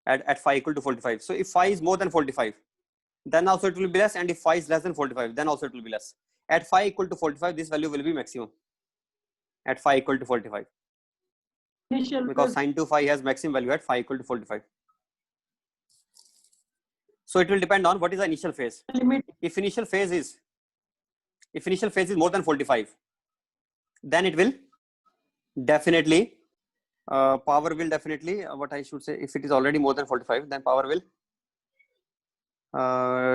S1: At phi equal to 45. So if phi is more than 45, then also it will be less. And if phi is less than 45, then also it will be less. At phi equal to 45, this value will be maximum. At phi equal to 45. Because sine 2 phi has maximum value at phi equal to 45. So it will depend on what is the initial phase.
S9: Limit.
S1: If initial phase is more than 45, then it will definitely power will definitely what I should say, if it is already more than 45, then power will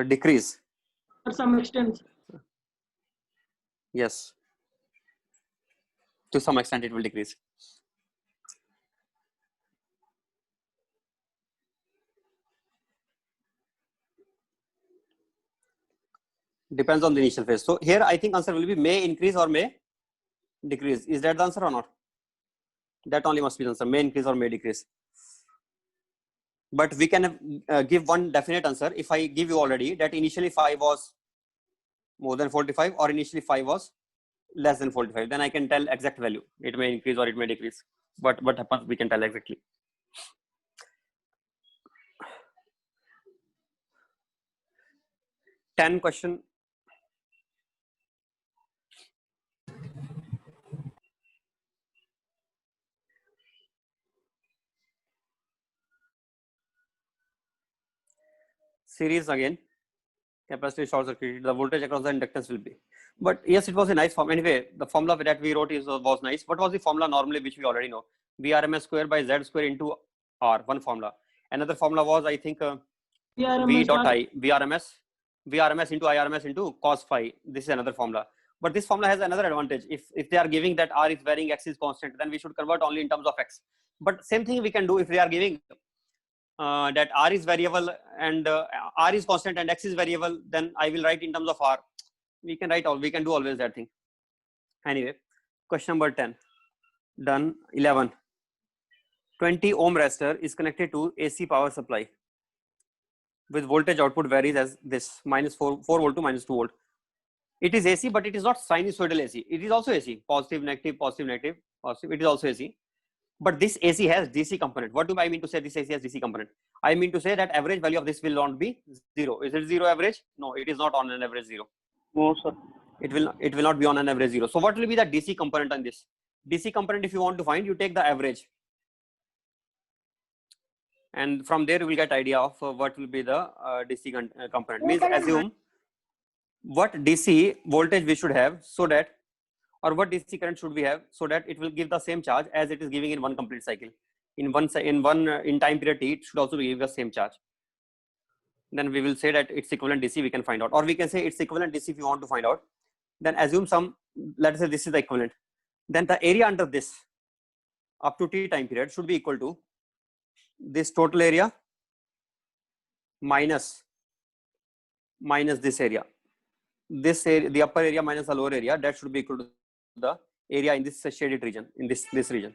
S1: decrease.
S9: To some extent.
S1: Yes, to some extent it will decrease. Depends on the initial phase. So here I think answer will be may increase or may decrease. Is that the answer or not? That only must be the answer, may increase or may decrease. But we can give one definite answer. If I give you already that initially phi was more than 45 or initially phi was less than 45, then I can tell exact value. It may increase or it may decrease. But what happens, we can tell exactly. Question. Series again. Capacitor short circuit, the voltage across the inductance will be. But yes, it was a nice form. Anyway, the formula that we wrote was nice. What was the formula normally, which we already know? VRMS square by Z square into R, one formula. Another formula was, I think, V dot I, VRMS into IRMS into cos phi. This is another formula. But this formula has another advantage. If they are giving that R is varying, X is constant, then we should convert only in terms of X. But same thing we can do if they are giving that R is variable and R is constant and X is variable, then I will write in terms of R. We can do always that thing. Anyway, question number 10. Done. 11. 20 ohm resistor is connected to AC power supply with voltage output varies as this, minus 4 volt to minus 2 volt. It is AC, but it is not sinusoidal AC. It is also AC, positive, negative, positive, negative, positive. It is also AC. But this AC has DC component. What do I mean to say this AC has DC component? I mean to say that average value of this will not be 0. Is it 0 average? No, it is not on an average 0.
S7: No, sir.
S1: It will not be on an average 0. So what will be the DC component on this? DC component, if you want to find, you take the average. And from there you will get idea of what will be the DC component. Means assume what DC voltage we should have so that, or what DC current should we have so that it will give the same charge as it is giving in one complete cycle. In time period T, it should also give the same charge. Then we will say that it's equivalent DC we can find out, or we can say it's equivalent DC if you want to find out. Then assume some, let's say this is the equivalent. Then the area under this up to T time period should be equal to this total area minus this area. This area, the upper area minus the lower area, that should be equal to the area in this shaded region, in this region.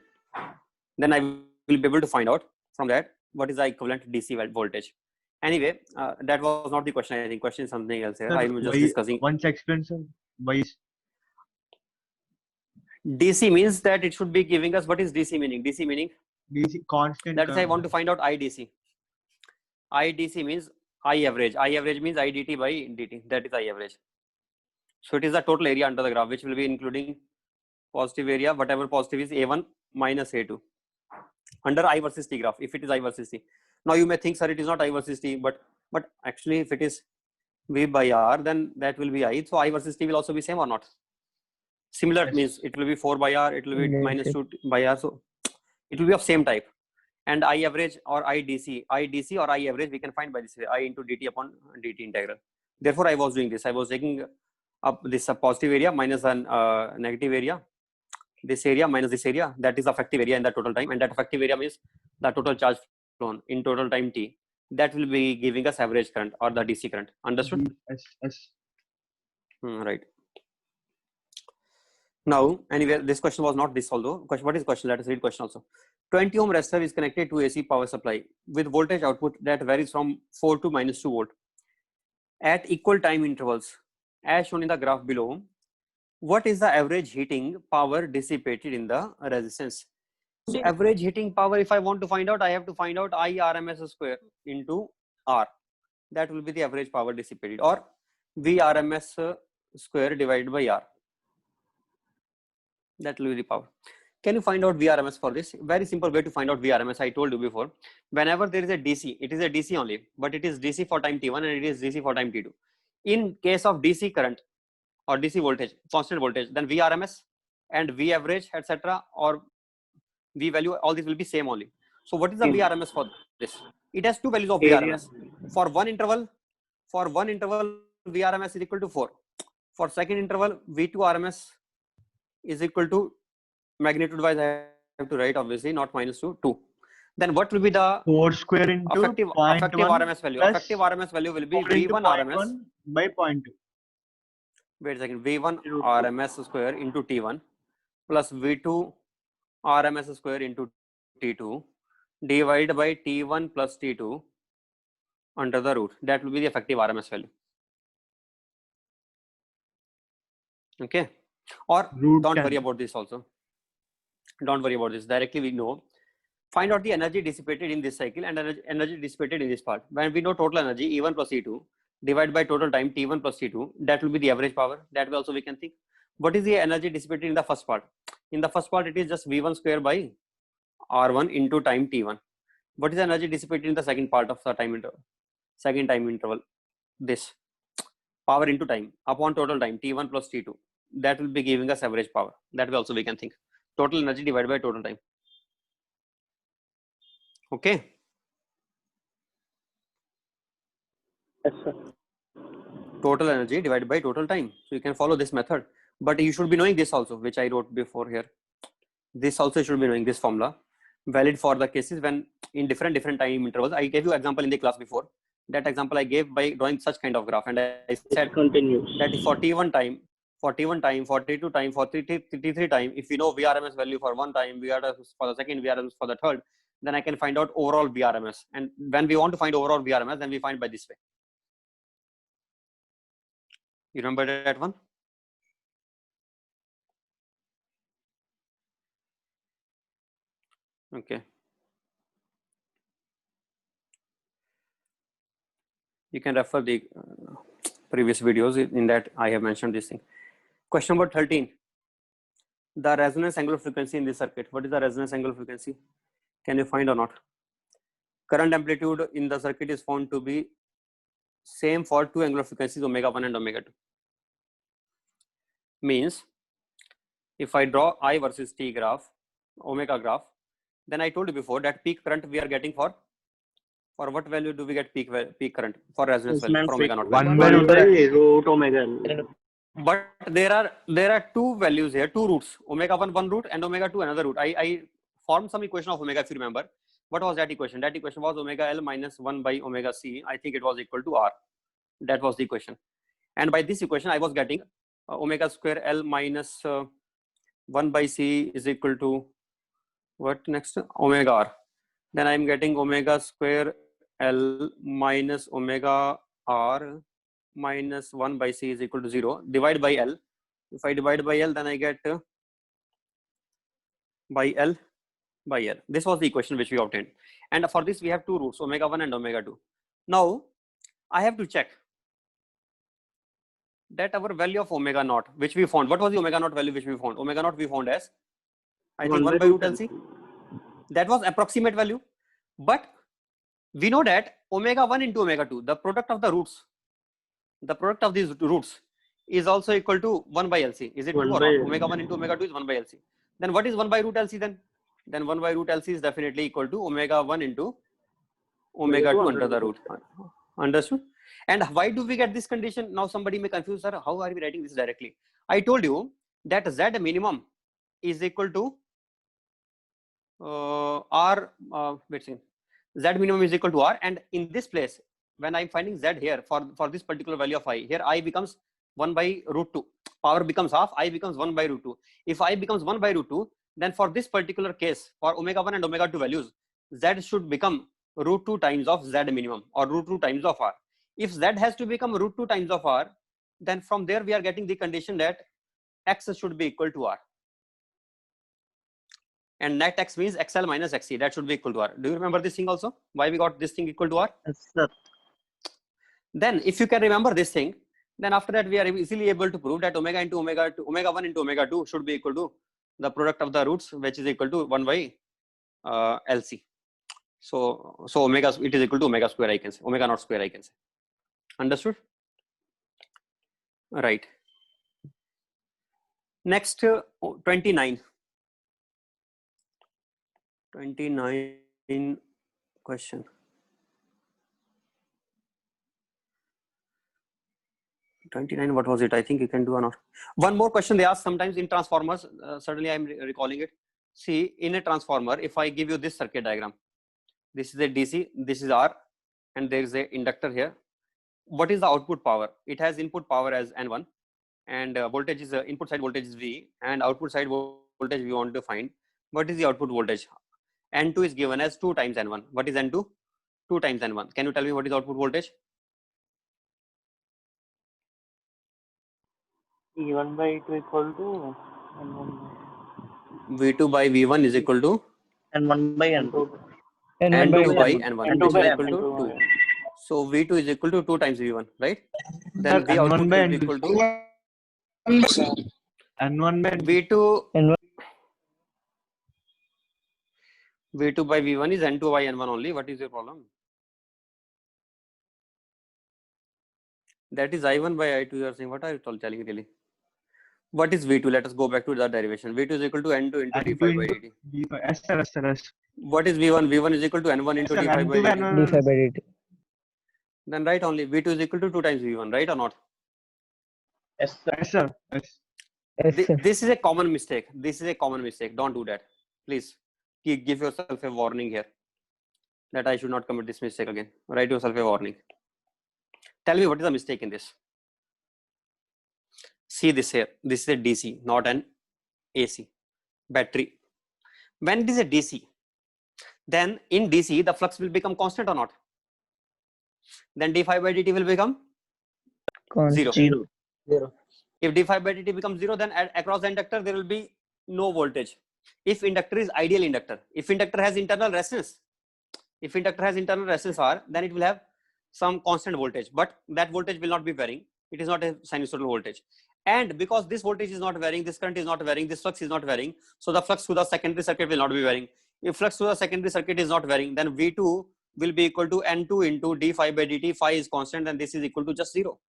S1: Then I will be able to find out from that what is the equivalent DC voltage. Anyway, that was not the question. I think question is something else here. I was just discussing.
S3: Once explained, sir. Why is
S1: DC means that it should be giving us, what is DC meaning? DC meaning
S3: DC constant?
S1: that is I want to find out IDC. IDC means I average. I average means IDT by DT. That is I average. So it is the total area under the graph, which will be including positive area, whatever positive is A1 minus A2 under I versus T graph. If it is I versus T. Now you may think, sir, it is not I versus T, but actually if it is V by R, then that will be I. So I versus T will also be same or not? Similar means it will be 4 by R, it will be minus 2 by R. So it will be of same type. And I average or IDC or I average we can find by this way, I into dt upon dt integral. Therefore, I was doing this. I was taking up this positive area minus a negative area, this area minus this area, that is effective area in the total time, and that effective area means the total charge flown in total time t. That will be giving us average current or the DC current. Understood?
S3: Yes.
S1: Right. Now, anyway, this question was not this although. What is the question? Let us read question also. 20 ohm resistor is connected to AC power supply with voltage output that varies from 4 to minus 2 volt at equal time intervals as shown in the graph below. What is the average heating power dissipated in the resistance? So average heating power, if I want to find out, I have to find out I RMS square into R. That will be the average power dissipated, or V RMS square divided by R. That will be the power. Can you find out VRMS for this? Very simple way to find out VRMS. I told you before. Whenever there is a DC, it is a DC only, but it is DC for time t1 and it is DC for time t2. In case of DC current or DC voltage, constant voltage, then VRMS and V average, etc., or V value, all these will be same only. So what is the VRMS for this? It has two values of VRMS. For one interval, VRMS is equal to 4. For second interval, V2 RMS is equal to, magnitude wise I have to write obviously, not minus 2. Then what will be the
S7: 4 square into
S1: effective RMS value?
S7: plus
S1: Effective RMS value will be
S7: 4 into
S1: V1 RMS.
S7: 0.1 by 0.2.
S1: Wait a second. V1 RMS square into T1 plus V2 RMS square into T2 divided by T1 plus T2 under the root. That will be the effective RMS value. Okay. Or
S7: Root
S1: don't
S7: 10.
S1: worry about this also. Don't worry about this. Directly we know. Find out the energy dissipated in this cycle and energy dissipated in this part. When we know total energy E1 plus E2 divided by total time T1 plus T2, that will be the average power. That way also we can think. What is the energy dissipated in the first part? In the first part, it is just V1 square by R1 into time T1. What is the energy dissipated in the second part of the time interval? Second time interval. This power into time upon total time T1 plus T2. That will be giving us average power. That way also we can think. Total energy divided by total time. Okay.
S7: Yes, sir.
S1: Total energy divided by total time. So you can follow this method. But you should be knowing this also, which I wrote before here. This also should be knowing this formula. Valid for the cases when in different time intervals. I gave you example in the class before. That example I gave by drawing such kind of graph. And I said
S8: Continues.
S1: that if for T1 time, for T1 time, for T2 time, for T3 time, if we know VRMS value for one time, VRMS for the second, VRMS for the third, then I can find out overall VRMS. And when we want to find overall VRMS, then we find by this way. You remember that one? Okay. You can refer the previous videos. In that I have mentioned this thing. Question number 13. The resonance angular frequency in this circuit. What is the resonance angular frequency? Can you find or not? Current amplitude in the circuit is found to be same for two angular frequencies, omega 1 and omega 2. Means if I draw I versus T graph, omega graph, then I told you before that peak current we are getting for what value do we get peak current for resonance value for omega naught value?
S7: 1 by
S8: root omega L.
S1: But there are two values here, two roots, omega 1 one root and omega 2 another root. I formed some equation of omega if you remember. What was that equation? That equation was omega L minus 1 by omega C. I think it was equal to R. That was the equation. And by this equation I was getting omega square L minus 1 by C is equal to what next? Omega R. Then I am getting omega square L minus omega R minus 1 by C is equal to 0. Divide by L. If I divide by L, then I get by L by L. This was the equation which we obtained. And for this, we have two roots, omega 1 and omega 2. Now, I have to check that our value of omega naught, which we found. What was the omega naught value which we found? Omega naught we found as, I think 1 by root LC. That was approximate value. But we know that omega 1 into omega 2, the product of the roots, the product of these roots is also equal to 1 by LC. Is it true or not? Omega 1 into omega 2 is 1 by LC. Then what is 1 by root LC then? Then 1 by root LC is definitely equal to omega 1 into omega 2 under the root. Understood? And why do we get this condition? Now somebody may confuse, sir, how are we writing this directly? I told you that Z minimum is equal to R, wait a second. Z minimum is equal to R, and in this place, when I'm finding Z here for this particular value of I, here I becomes 1 by root 2. Power becomes half, I becomes 1 by root 2. If I becomes 1 by root 2, then for this particular case, for omega 1 and omega 2 values, Z should become root 2 times of Z minimum or root 2 times of R. If Z has to become root 2 times of R, then from there we are getting the condition that X should be equal to R. And net X means XL minus XC, that should be equal to R. Do you remember this thing also? Why we got this thing equal to R?
S8: Yes, sir.
S1: Then if you can remember this thing, then after that we are easily able to prove that omega into omega 2, omega 1 into omega 2 should be equal to the product of the roots, which is equal to 1 by LC. So omega, it is equal to omega square, I can say, omega naught square, I can say. Understood? Right. Next, 29. 29 question. What was it? I think you can do or not. One more question they ask sometimes in transformers. Certainly, I'm recalling it. See, in a transformer, if I give you this circuit diagram, this is a DC, this is R, and there is a inductor here. What is the output power? It has input power as N1, and voltage is input side voltage is V, and output side voltage we want to find. What is the output voltage? N2 is given as 2 times N1. What is N2? 2 times N1. Can you tell me what is output voltage?
S7: E1 by E2 equal to N1
S1: V2 by V1 is equal to
S8: N1 by N2.
S6: N1 by
S1: N2 by
S6: N1.
S1: N1,
S8: N2
S1: which is
S8: by
S1: equal to
S8: N2.
S1: 2. So V2 is equal to 2 times V1, right?
S3: Sir,
S1: Then V output
S3: N1 by
S1: will be equal to
S3: N1 by
S1: V2.
S6: N1.
S1: V2 by V1 is N2 by N1 only. What is your problem? That is I1 by I2. You are saying, what are you telling really? What is V2? Let us go back to the derivation. V2 is equal to N2 into
S3: N2
S1: d5 by
S3: into
S1: dt.
S3: d5. Yes, sir, yes, sir, yes.
S1: What is V1? V1 is equal to N1 into
S3: Sir,
S1: d5 by
S3: N2 by
S1: dt.
S3: N1.
S6: D5 by dt.
S1: Then right only. V2 is equal to 2 times V1, right or not?
S8: Yes, sir.
S3: Yes, sir. Yes.
S6: Yes, sir.
S1: This is a common mistake. This is a common mistake. Don't do that. Please give yourself a warning here that I should not commit this mistake again. Write yourself a warning. Tell me what is the mistake in this. See this here. This is a DC, not an AC. Battery. When it is a DC, then in DC the flux will become constant or not? Then d5 by dt will become
S6: Constant.
S1: 0.
S5: Zero.
S1: If d5 by dt becomes 0, then across the inductor there will be no voltage. If inductor is ideal inductor, if inductor has internal resistance, R, then it will have some constant voltage, but that voltage will not be varying. It is not a sinusoidal voltage. And because this voltage is not varying, this current is not varying, this flux is not varying, so the flux through the secondary circuit will not be varying. If flux through the secondary circuit is not varying, then V2 will be equal to N2 into d phi by dt. Phi is constant, and this is equal to just 0.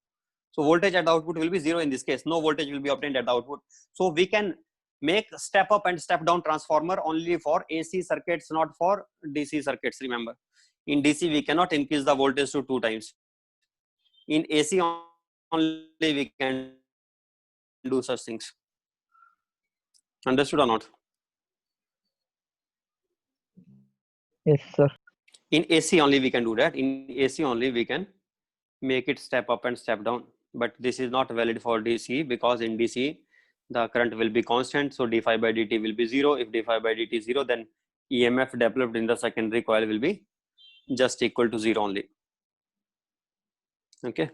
S1: So voltage at the output will be 0 in this case. No voltage will be obtained at the output. So we can make step up and step down transformer only for AC circuits, not for DC circuits. Remember, in DC we cannot increase the voltage to 2 times. In AC only we can do such things. Understood or not?
S6: Yes, sir.
S1: In AC only we can do that. In AC only we can make it step up and step down. But this is not valid for DC, because in DC the current will be constant. So d phi by dt will be 0. If d phi by dt is 0, then EMF developed in the secondary coil will be just equal to 0 only. Okay.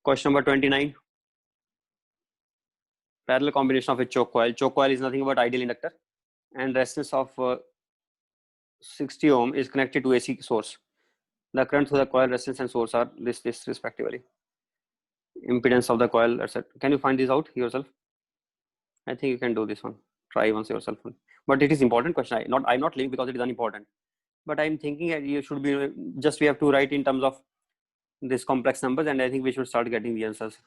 S1: Question number 29. Parallel combination of a choke coil. Choke coil is nothing but ideal inductor, and resistance of 60 ohm is connected to AC source. The current through the coil, resistance and source are this respectively. Impedance of the coil, etc. Can you find this out yourself? I think you can do this one. Try once yourself. But it is important question. I'm not leaving because it is unimportant. But I'm thinking you should be just, we have to write in terms of this complex numbers, and I think we should start getting the answers.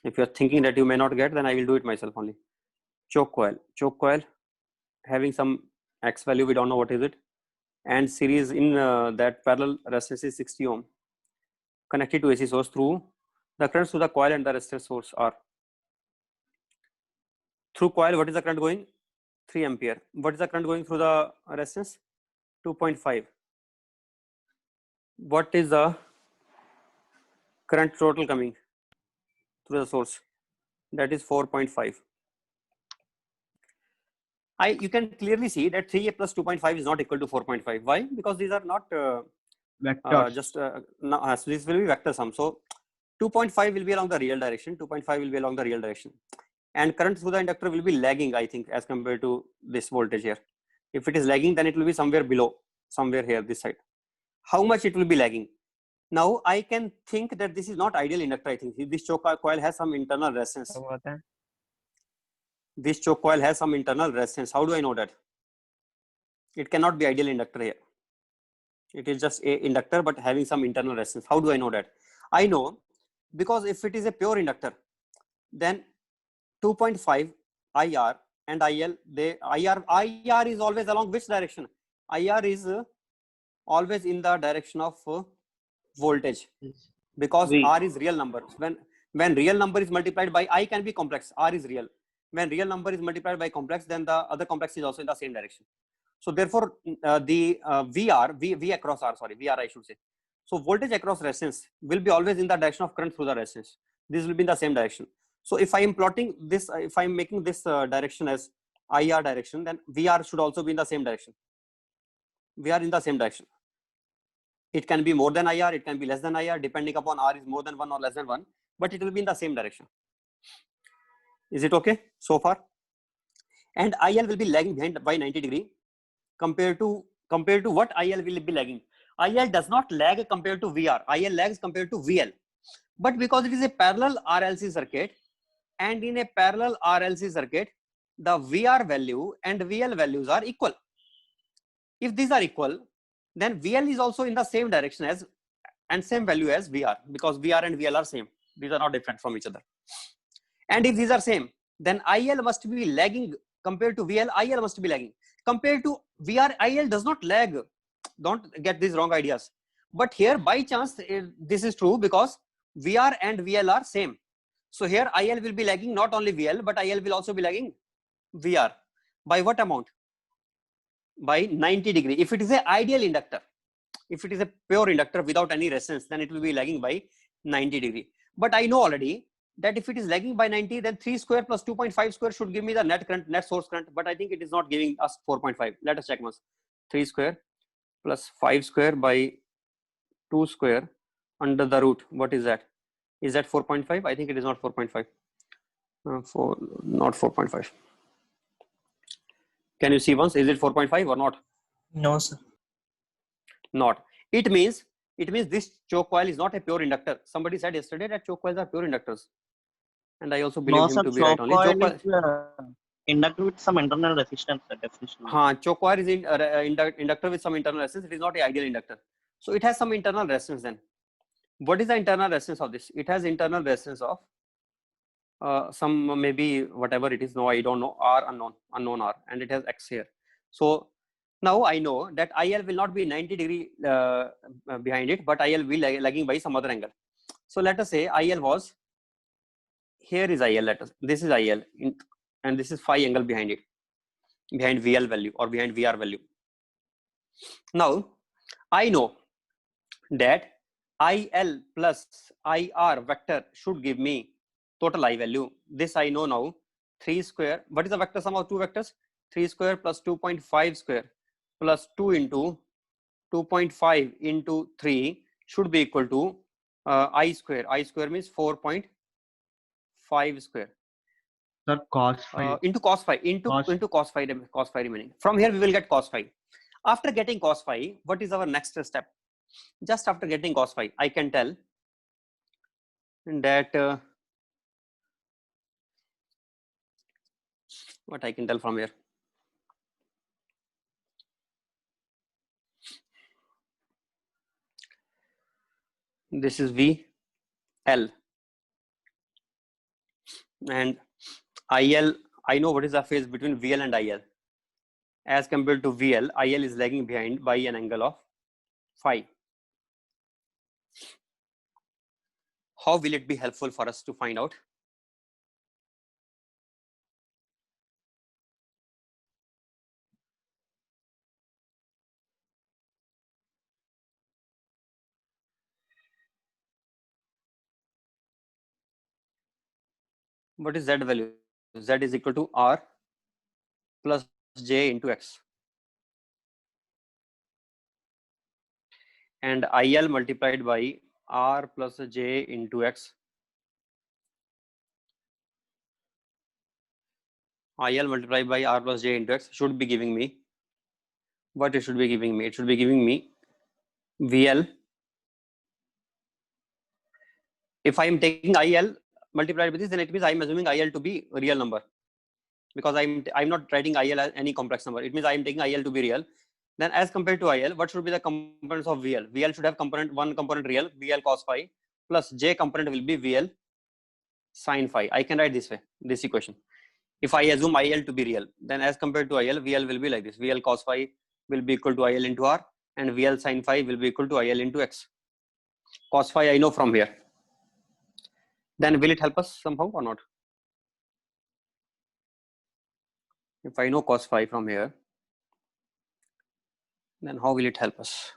S1: If you're thinking that you may not get, then I will do it myself only. Choke coil having some X value, we don't know what is it, and series in that parallel resistance is 60 ohm connected to AC source. Through the currents through the coil and the resistor source are, through coil what is the current going? 3 ampere. What is the current going through the resistance? 2.5. What is the current total coming through the source? That is 4.5. You can clearly see that 3a plus 2.5 is not equal to 4.5. Why? Because these are not
S3: Vectors.
S1: so this will be vector sum. So 2.5 will be along the real direction. 2.5 will be along the real direction, and current through the inductor will be lagging, I think, as compared to this voltage here. If it is lagging, then it will be somewhere below, somewhere here, this side. How much it will be lagging? Now I can think that this is not ideal inductor. I think this choke coil has some internal resistance. this choke coil has some internal resistance. How do I know that? It cannot be ideal inductor here. It is just a inductor but having some internal resistance. How do I know that? I know because if it is a pure inductor, then 2.5 IR and IL, IR is always along which direction? IR is always in the direction of voltage, because
S8: V.
S1: R is real number. When real number is multiplied by I can be complex, R is real. When real number is multiplied by complex, then the other complex is also in the same direction. So therefore, the V across R, sorry, VR I should say. So voltage across resistance will be always in the direction of current through the resistance. This will be in the same direction. So if I am plotting this, if I am making this direction as IR direction, then VR should also be in the same direction. We are in the same direction. It can be more than IR, it can be less than IR, depending upon R is more than 1 or less than 1, but it will be in the same direction. Is it okay so far? And IL will be lagging behind by 90 degree compared to what IL will be lagging. IL does not lag compared to VR. IL lags compared to VL. But because it is a parallel RLC circuit, and in a parallel RLC circuit, the VR value and VL values are equal. If these are equal, then VL is also in the same direction as and same value as VR, because VR and VL are same. These are not different from each other. And if these are same, then IL must be lagging compared to VL. IL must be lagging compared to VR. IL does not lag. Don't get these wrong ideas. But here, by chance, this is true because VR and VL are same. So here IL will be lagging not only VL, but IL will also be lagging VR. By what amount? By 90 degree. If it is an ideal inductor, if it is a pure inductor without any resistance, then it will be lagging by 90 degree. But I know already that if it is lagging by 90, then 3 square plus 2.5 square should give me the net current, net source current. But I think it is not giving us 4.5. Let us check once. 3 square plus 5 square by 2 square under the root. What is that? Is that 4.5? I think it is not 4.5. Not 4.5. Can you see once? Is it 4.5 or not?
S10: No, sir.
S1: Not. It means this choke coil is not a pure inductor. Somebody said yesterday that choke coils are pure inductors, and I also believe
S8: No,
S1: him
S8: sir,
S1: to be right
S8: choke
S1: only.
S8: coil
S1: Choke coil,
S8: is inductor with some internal resistance, definition.
S1: choke coil is inductor with some internal resistance. It is not an ideal inductor. So it has some internal resistance then. What is the internal resistance of this? It has internal resistance of some maybe whatever it is. No, I don't know. R unknown R, and it has X here. So now I know that IL will not be 90 degree behind it, but IL will be lagging by some other angle. So let us say IL was, here is IL, this is IL, and this is phi angle behind it, behind VL value or behind VR value. Now I know that IL plus IR vector should give me total I value. This I know now. 3 square. What is the vector sum of two vectors? 3 square plus 2.5 square plus 2 into 2.5 into 3 should be equal to I square. I square means 4.5 square.
S3: Sir, cos phi.
S1: Into cos phi. Into cos phi remaining. From here we will get cos phi. After getting cos phi, what is our next step? Just after getting cos phi, I can tell that what I can tell from here. This is VL, and IL. I know what is the phase between VL and IL. As compared to VL, IL is lagging behind by an angle of phi. How will it be helpful for us to find out? What is Z value? Z is equal to R plus J into X. And IL multiplied by R plus J into X. IL multiplied by R plus J into X should be giving me, what it should be giving me? It should be giving me VL. If I am taking IL multiplied with this, then it means I am assuming IL to be a real number. because I'm not writing IL as any complex number. It means I'm taking IL to be real. Then as compared to IL, what should be the components of VL? VL should have one component real, VL cos phi, plus J component will be VL sin phi. I can write this way, this equation. If I assume IL to be real, then as compared to IL, VL will be like this. VL cos phi will be equal to IL into R, and VL sin phi will be equal to IL into X. Cos phi I know from here. Then will it help us somehow or not? If I know cos phi from here, then how will it help us?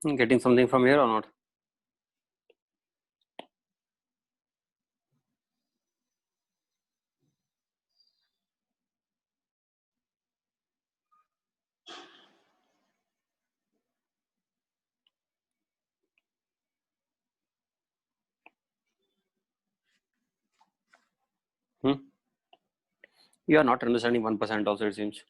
S1: Getting something from here or not? You are not understanding 1% also, it seems.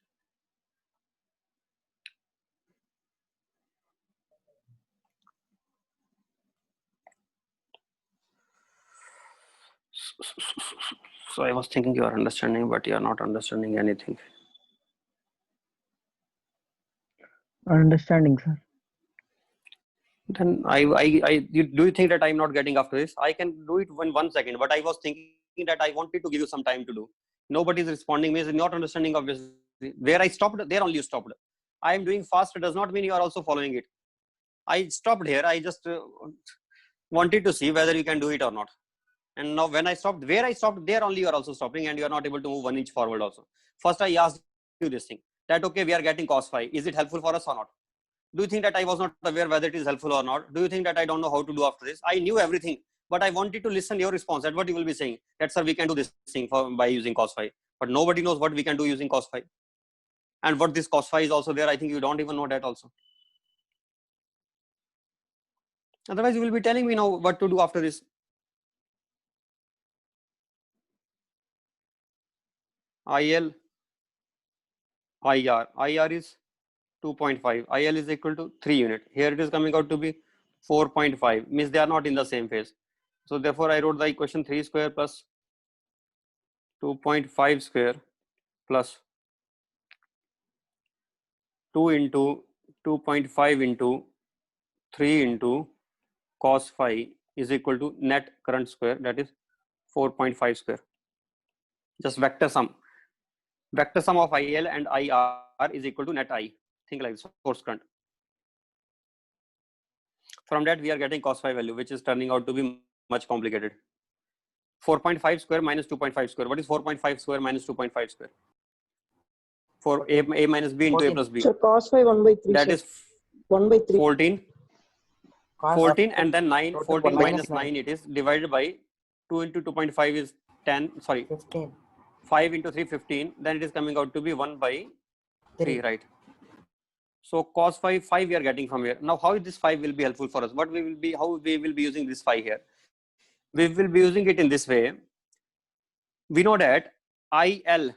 S1: So I was thinking you are understanding, but you are not understanding anything.
S6: Understanding, sir.
S1: Then do you think that I'm not getting after this? I can do it in 1 second, but I was thinking that I wanted to give you some time to do. Nobody is responding. Means not understanding, obviously. Where I stopped, there only you stopped. I am doing fast does not mean you are also following it. I stopped here. I just wanted to see whether you can do it or not. And now when I stopped, where I stopped, there only you are also stopping, and you are not able to move 1 inch forward also. First I asked you this thing, that okay, we are getting cos phi. Is it helpful for us or not? Do you think that I was not aware whether it is helpful or not? Do you think that I don't know how to do after this? I knew everything, but I wanted to listen your response. That what you will be saying. That sir, we can do this thing by using cos phi. But nobody knows what we can do using cos phi. And what this cos phi is also there. I think you don't even know that also. Otherwise, you will be telling me now what to do after this. IL, IR. IR is 2.5. IL is equal to 3 unit. Here it is coming out to be 4.5. Means they are not in the same phase. So therefore, I wrote the equation 3 square plus 2.5 square plus 2 into 2.5 into 3 into cos phi is equal to net current square, that is 4.5 square. Just vector sum. Vector sum of IL and IR is equal to net I. Think like this, source current. From that we are getting cos phi value, which is turning out to be much complicated. 4.5 square minus 2.5 square. What is 4.5 square minus 2.5 square? For a minus b into a plus b.
S9: So cos phi 1 by 3.
S1: That
S9: sir.
S1: is
S9: 1 by 3.
S1: 14.
S5: Cos
S1: 14 and then 9.
S5: total
S1: 14
S5: 1
S1: minus 9 it is divided by 2 into 2.5 is 10. Sorry.
S5: 15.
S1: 5 into 3, 15. Then it is coming out to be 1 by 3, right? So cos phi 5 we are getting from here. Now how this 5 will be helpful for us? How we will be using this phi here? We will be using it in this way. We know that IL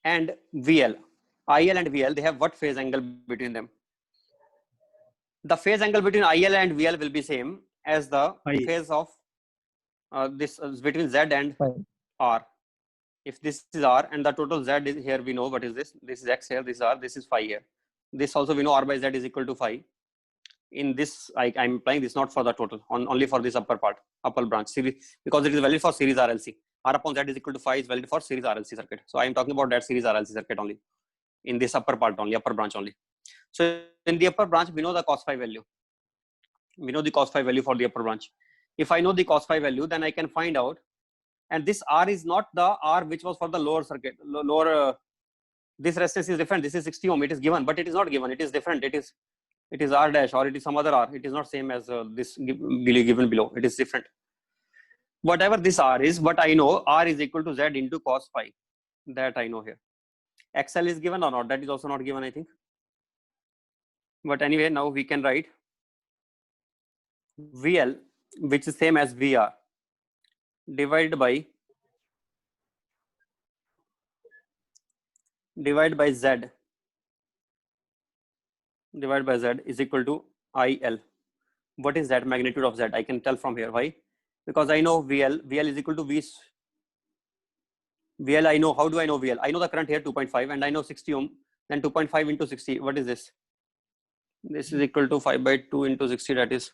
S1: and VL, they have what phase angle between them? The phase angle between IL and VL will be same as the phase of this between Z and R. If this is R and the total Z is here, we know what is this. This is X here, this is R, this is phi here. This also we know R by Z is equal to phi. In this, I'm applying this not for the total, only for this upper part, upper branch series, because it is valid for series RLC. R upon Z is equal to phi is valid for series RLC circuit. So I am talking about that series RLC circuit only, in this upper part only, upper branch only. So in the upper branch, we know the cos phi value. We know the cos phi value for the upper branch. If I know the cos phi value, then I can find out. And this R is not the R which was for the lower circuit, this resistance is different. This is 60 ohm. It is given, but it is not given. It is different. It is R dash, or it is some other R. It is not same as this given below. It is different. Whatever this R is, but I know R is equal to Z into cos phi. That I know here. XL is given or not? That is also not given, I think. But anyway, now we can write VL, which is same as VR, divided by Z. Divided by Z is equal to IL. What is that magnitude of Z? I can tell from here. Why? Because I know VL. VL is equal to V. VL I know. How do I know VL? I know the current here 2.5 and I know 60 ohm. Then 2.5 into 60. What is this? This is equal to 5 by 2 into 60. That is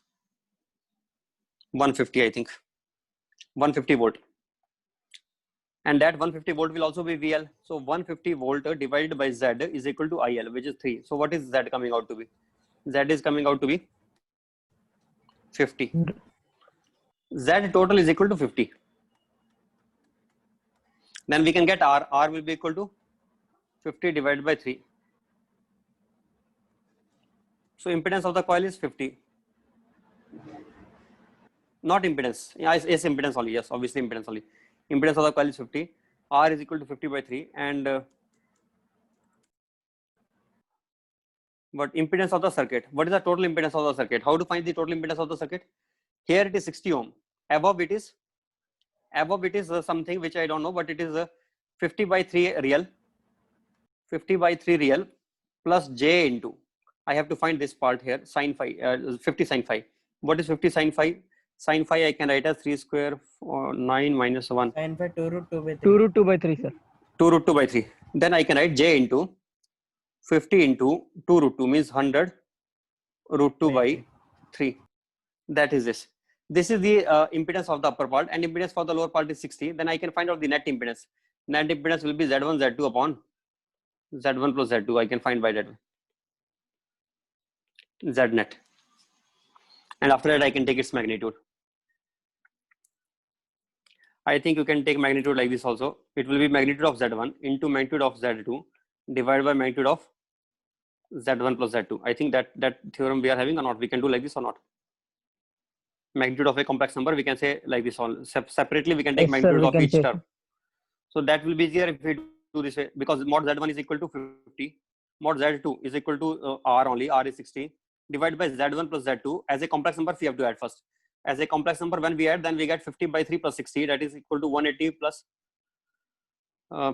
S1: 150, I think. 150 volt. And that 150 volt will also be VL. So 150 volt divided by Z is equal to IL, which is 3. So what is Z coming out to be? Z is coming out to be 50. Z total is equal to 50. Then we can get R. R will be equal to 50 divided by 3. So impedance of the coil is 50. Not impedance. Yes, impedance only. Yes, obviously impedance only. Impedance of the coil is 50. R is equal to 50 by 3. And but impedance of the circuit. What is the total impedance of the circuit? How to find the total impedance of the circuit? Here it is 60 ohm. Above it is something which I don't know, but it is 50 by 3 real. 50 by 3 real plus J into. I have to find this part here. Sin phi. 50 sin phi. What is 50 sin phi? Sin phi I can write as 3 square 9 minus 1.
S6: Sin phi 2 root 2 by 3. 2 root 2 by 3, sir.
S1: 2 root 2 by 3. Then I can write J into 50 into 2 root 2 means 100 root 2 by 3. That is this. This is the impedance of the upper part, and impedance for the lower part is 60. Then I can find out the net impedance. Net impedance will be Z1, Z2 upon Z1 plus Z2. I can find by that way. Z net. And after that, I can take its magnitude. I think you can take magnitude like this also. It will be magnitude of Z1 into magnitude of Z2 divided by magnitude of Z1 plus Z2. I think that theorem we are having or not. We can do like this or not. Magnitude of a complex number, we can say like this all. Separately, we can take magnitude of each term. So that will be easier if we do this way, because mod Z1 is equal to 50. Mod Z2 is equal to R only. R is 60. Divided by Z1 plus Z2. As a complex number, we have to add first. As a complex number, when we add, then we get 50 by 3 plus 60. That is equal to 180 plus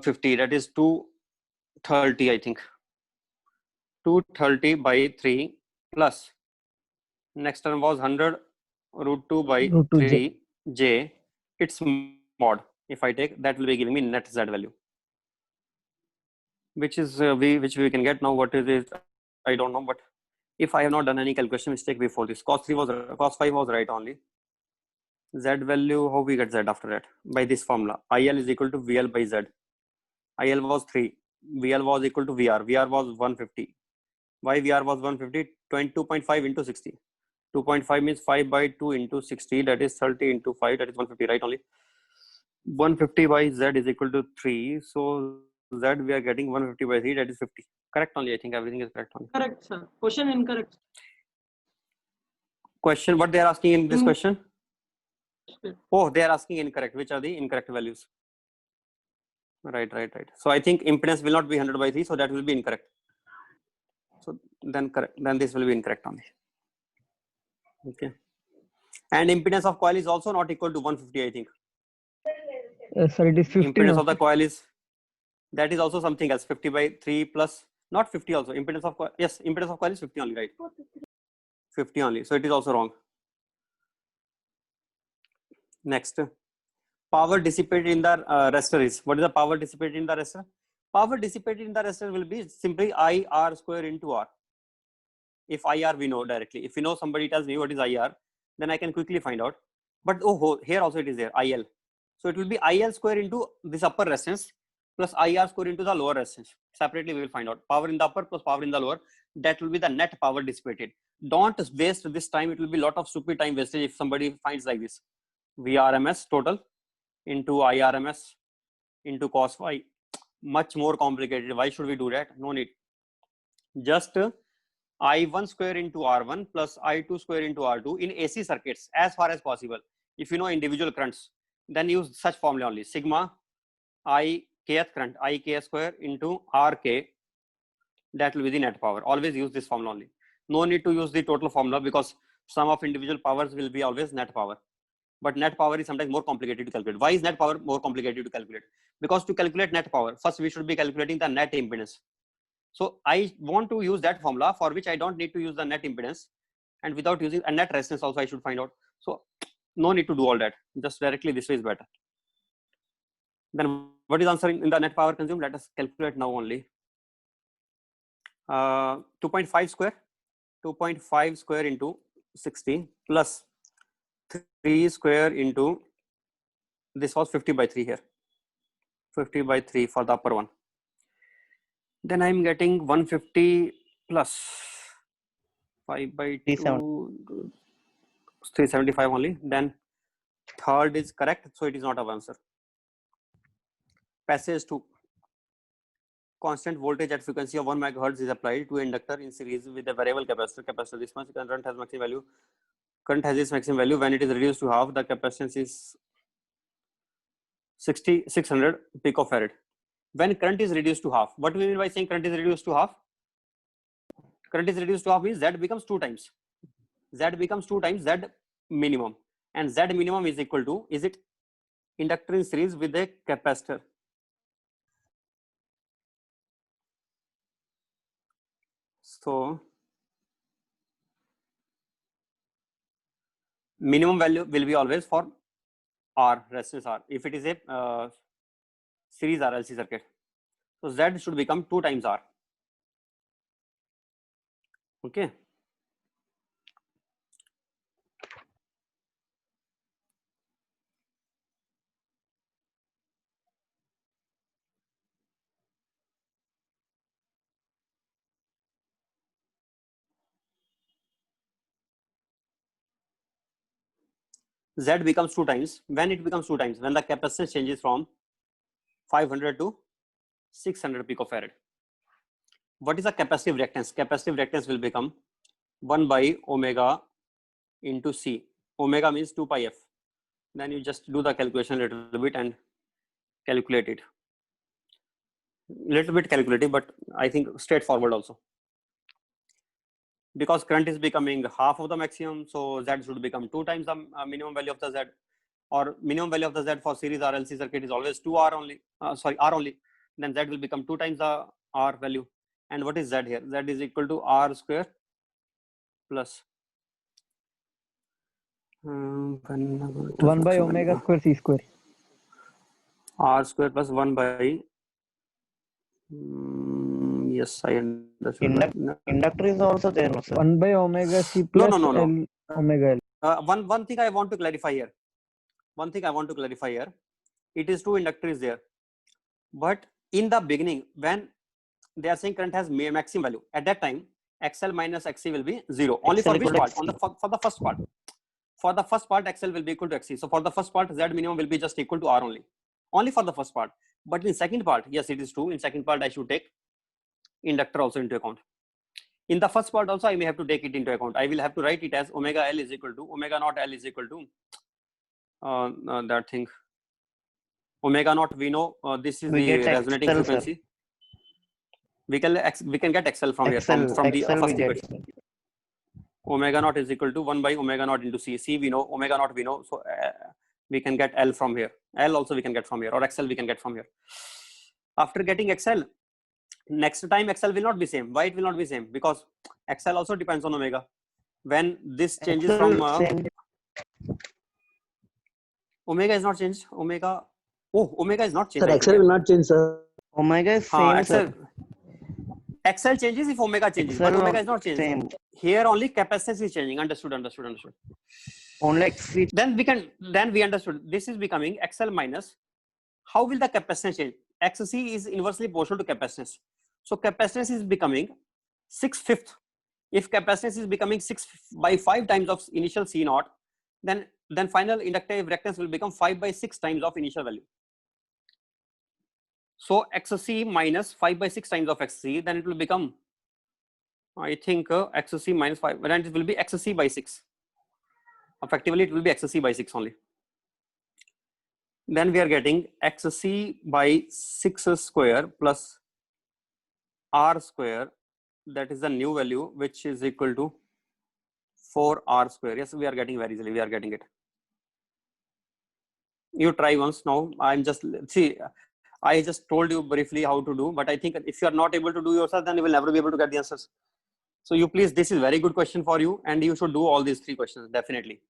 S1: 50. That is 230, I think. 230 by 3 plus. Next term was 100 root 2 by 3 J. It's mod. If I take, that will be giving me net Z value. Which is which we can get now. What is it? I don't know, but if I have not done any calculation mistake before this, cos 5 was right only. Z value, how we get Z after that? By this formula. IL is equal to VL by Z. IL was 3. VL was equal to VR. VR was 150. Why VR was 150? 22.5 into 60. 2.5 means 5 by 2 into 60. That is 30 into 5. That is 150, right only. 150 by Z is equal to 3. So Z we are getting 150 by 3. That is 50. Correct only. I think everything is correct only.
S9: Correct, sir. Question incorrect.
S1: Question, what they are asking in this question? Oh, they are asking incorrect. Which are the incorrect values? Right. So I think impedance will not be 100 by 3. So that will be incorrect. So then correct. Then this will be incorrect only. Okay. And impedance of coil is also not equal to 150, I think.
S6: Sir, it is 50.
S1: Impedance of the coil is, that is also something else. 50 by 3 plus, not 50 also. Impedance of coil, yes, impedance of coil is 50 only, right? 50 only. So it is also wrong. Next. Power dissipated in the resistor is, what is the power dissipated in the resistor? Power dissipated in the resistor will be simply IR square into R. If IR we know directly. If you know, somebody tells me what is IR, then I can quickly find out. But here also it is there, IL. So it will be IL square into this upper resistance plus IR square into the lower resistance. Separately we will find out. Power in the upper plus power in the lower. That will be the net power dissipated. Don't waste this time. It will be a lot of stupid time wastage if somebody finds like this. VRMS total into IRMS into cos phi. Much more complicated. Why should we do that? No need. Just I1 square into R1 plus I2 square into R2 in AC circuits as far as possible. If you know individual currents, then use such formula only. Sigma I kth current, I k square into RK. That will be the net power. Always use this formula only. No need to use the total formula because sum of individual powers will be always net power. But net power is sometimes more complicated to calculate. Why is net power more complicated to calculate? Because to calculate net power, first we should be calculating the net impedance. So I want to use that formula for which I don't need to use the net impedance, and without using a net resistance also I should find out. So no need to do all that. Just directly this way is better. Then what is answer in the net power consumed? Let us calculate now only. 2.5 square. 2.5 square into 60 plus 3 square into, this was 50 by 3 here. 50 by 3 for the upper one. Then I'm getting 150 plus 5 by 2, 375 only. Then third is correct, so it is not our answer. Passage 2. Constant voltage at frequency of 1 megahertz is applied to inductor in series with a variable capacitor. Capacitor, this much current has maximum value. Current has its maximum value. When it is reduced to half, the capacitance is 600 picofarad. When current is reduced to half, what do we mean by saying current is reduced to half? Current is reduced to half means Z becomes 2 times. Z becomes 2 times Z minimum. And Z minimum is equal to, is it inductor in series with a capacitor? So minimum value will be always for R, resistance R. If it is a series RLC circuit, so Z should become 2 times R. Okay. Z becomes 2 times. When it becomes 2 times? When the capacitance changes from 500 to 600 picofarad. What is the capacitive reactance? Capacitive reactance will become 1 by omega into C. Omega means 2 pi f. Then you just do the calculation a little bit and calculate it. Little bit calculative, but I think straightforward also. Because current is becoming half of the maximum, so Z should become 2 times the minimum value of the Z, or minimum value of the Z for series RLC circuit is always 2R only, R only. Then Z will become 2 times the R value. And what is Z here? Z is equal to R square plus
S6: 1 by omega square C square.
S1: R square plus 1 by, yes, I understand.
S11: Inductor is also there, no, sir?
S6: 1 by omega C plus
S1: No.
S6: L omega L.
S1: One thing I want to clarify here. It is 2 inductors there. But in the beginning, when they are saying current has maximum value, at that time, XL minus XC will be 0. Only for which part? For the first part. For the first part, XL will be equal to XC. So for the first part, Z minimum will be just equal to R only. Only for the first part. But in second part, yes, it is true. In second part, I should take inductor also into account. In the first part also, I may have to take it into account. I will have to write it as omega L is equal to, omega naught L is equal to that thing. Omega naught, we know this is the resonating frequency. Sir. We can get XL from here, from the first equation. Omega naught is equal to 1 by omega naught into C. C we know, omega naught we know. So we can get L from here. L also we can get from here, or XL we can get from here. After getting XL, next time XL will not be same. Why it will not be same? Because XL also depends on omega. When this changes XL from omega is not changed. Omega is not changed.
S3: Sir, XL will not change, sir.
S8: Omega is
S1: हाँ,
S8: same, sir.
S1: XL changes if omega changes, but
S8: XL
S1: omega is not changing.
S8: Same.
S1: Here only capacitance is changing. Understood.
S8: Only XC.
S1: Then we understood this is becoming XL minus. How will the capacitance change? XC is inversely proportional to capacitance. So capacitance is becoming 6/5. If capacitance is becoming 6 by 5 times of initial C naught, then final inductive reactance will become 5 by 6 times of initial value. So XC minus 5 by 6 times of XC, then it will become, I think, XC minus 5, then it will be XC by 6. Effectively, it will be XC by 6 only. Then we are getting XC by 6 square plus R square. That is the new value, which is equal to 4R square. Yes, we are getting very easily. We are getting it. You try once now. I just told you briefly how to do, but I think if you are not able to do yourself, then you will never be able to get the answers. So you please, this is very good question for you, and you should do all these 3 questions definitely.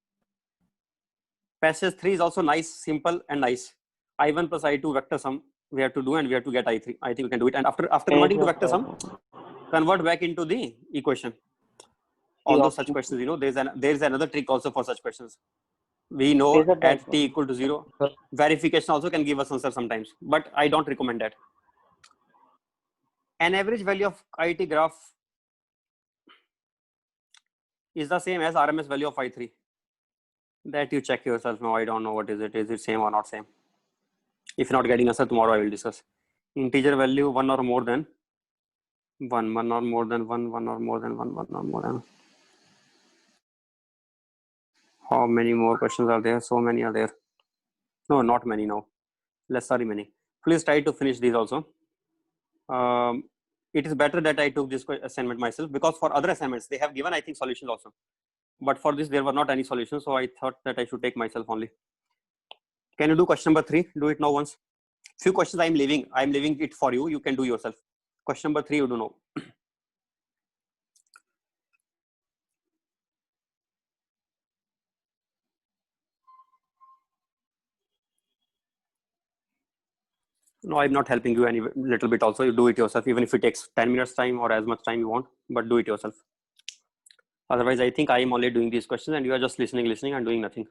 S1: Passage 3 is also nice, simple and nice. I1 plus I2 vector sum we have to do, and we have to get I3. I think we can do it. And after converting to vector sum, convert back into the equation. Although such questions, there is another trick also for such questions. We know at t equal to 0, verification also can give us answer sometimes, but I don't recommend that. An average value of IT graph is the same as RMS value of I3. That you check yourself now. I don't know what is it. Is it same or not same? If not getting answer, tomorrow I will discuss. Integer value 1 or more than 1, 1 or more than 1, 1 or more than 1, 1 or more than. How many more questions are there? So many are there. No, not many now. Less are remaining. Please try to finish these also. It is better that I took this assignment myself, because for other assignments they have given, I think, solutions also. But for this there were not any solutions, so I thought that I should take myself only. Can you do question number 3? Do it now once. Few questions I am leaving it for you. You can do yourself. Question number 3 you do know. No, I'm not helping you any little bit also. You do it yourself, even if it takes 10 minutes time or as much time you want, but do it yourself. Otherwise, I think I am only doing these questions and you are just listening and doing nothing.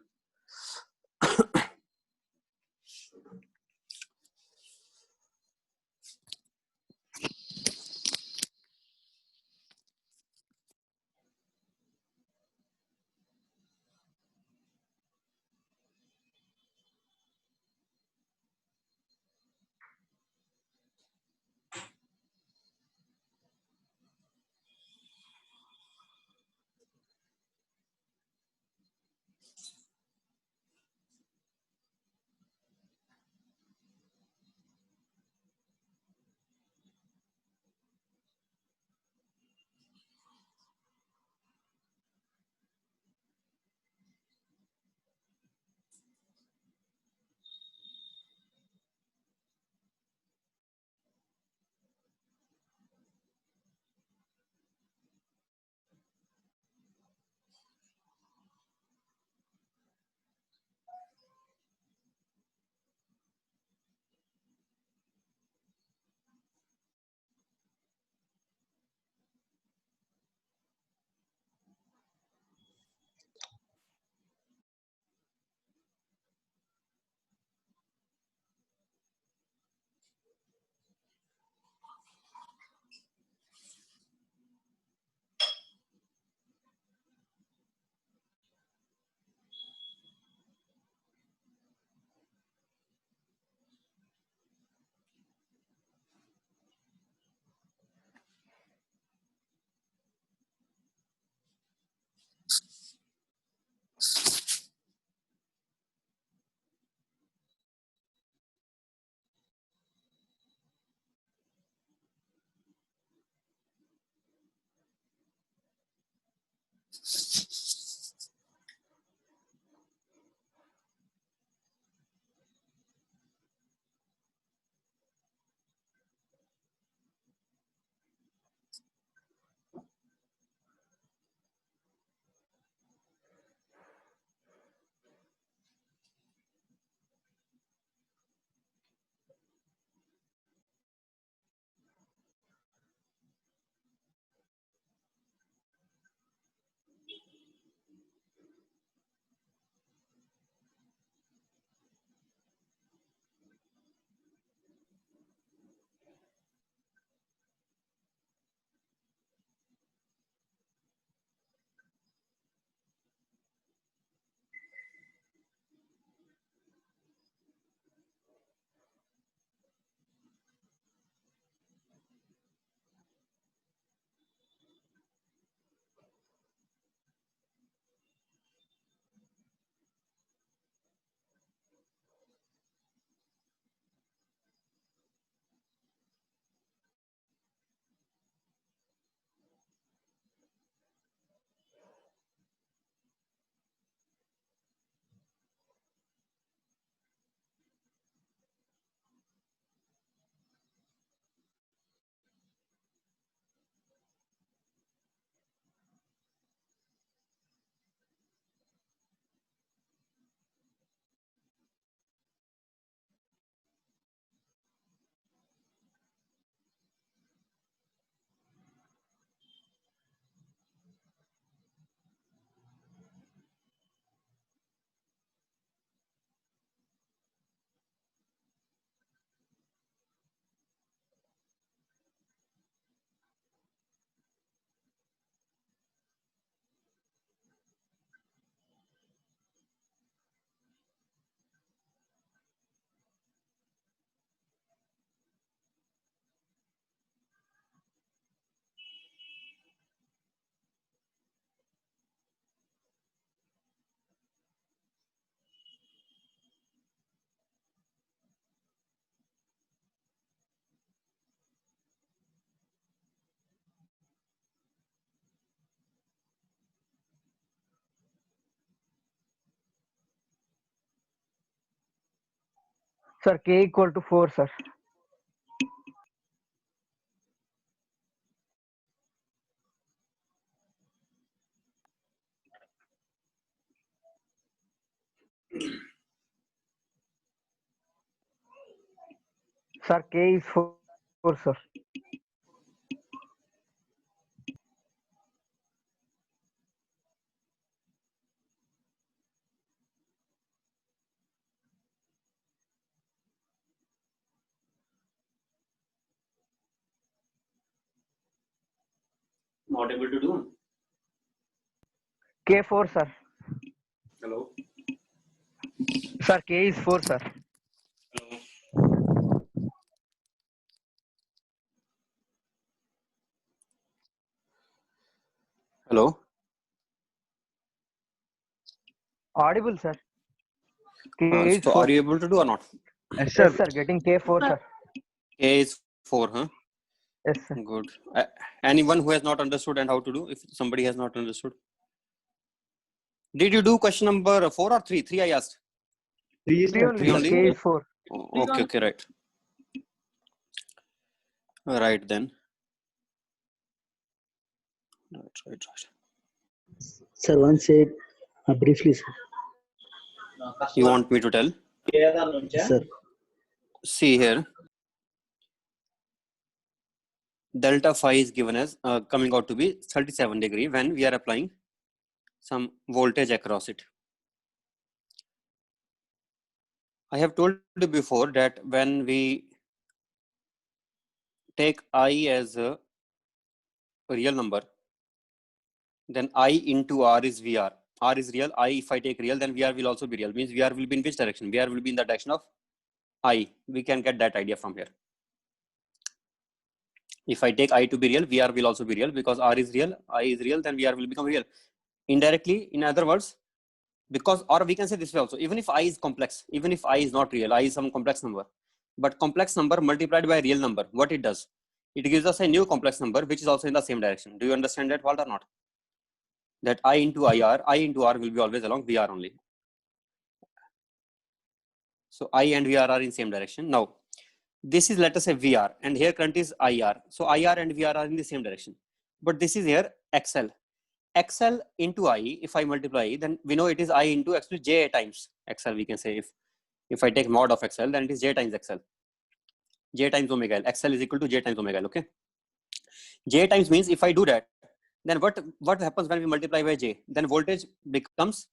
S6: Sir, K equal to 4, sir. Sir, K is 4, sir.
S1: Not able to do.
S6: K4, sir.
S1: Hello.
S6: Sir, K is 4, sir.
S1: Hello. Hello.
S6: Audible, sir. K is
S1: So
S6: 4.
S1: are you able to do or not?
S3: Yes, sir.
S6: Yes, sir. Getting K4, sir.
S1: K is 4, huh?
S6: Yes, sir.
S1: Good. Anyone who has not understood and how to do, if somebody has not understood. Did you do question number 4 or 3? 3 I asked.
S3: 3 is
S6: 3 only,
S1: Three
S6: sir.
S1: only?
S6: K is 4.
S1: Oh, okay, right. Right then. Right.
S7: Sir, one said briefly, sir.
S1: You want me to tell?
S7: Sir,
S1: See here. Delta phi is given as coming out to be 37 degree when we are applying some voltage across it. I have told you before that when we take I as a real number, then I into R is VR. R is real. I, if I take real, then VR will also be real. Means VR will be in which direction? VR will be in the direction of I. We can get that idea from here. If I take I to be real, VR will also be real because R is real, I is real, then VR will become real. Indirectly, in other words, because, or we can say this way also, even if I is complex, even if I is not real, I is some complex number, but complex number multiplied by a real number, what it does? It gives us a new complex number, which is also in the same direction. Do you understand that, Walt, or not? That I into IR, I into R will be always along VR only. So I and VR are in same direction. Now, this is, let us say, VR, and here current is IR. So IR and VR are in the same direction. But this is here XL. XL into I, if I multiply, then we know it is I into actually J times XL, we can say. If I take mod of XL, then it is J times XL. J times omega L. XL is equal to J times omega L, okay? J times means if I do that, then what happens when we multiply by J? Then voltage becomes,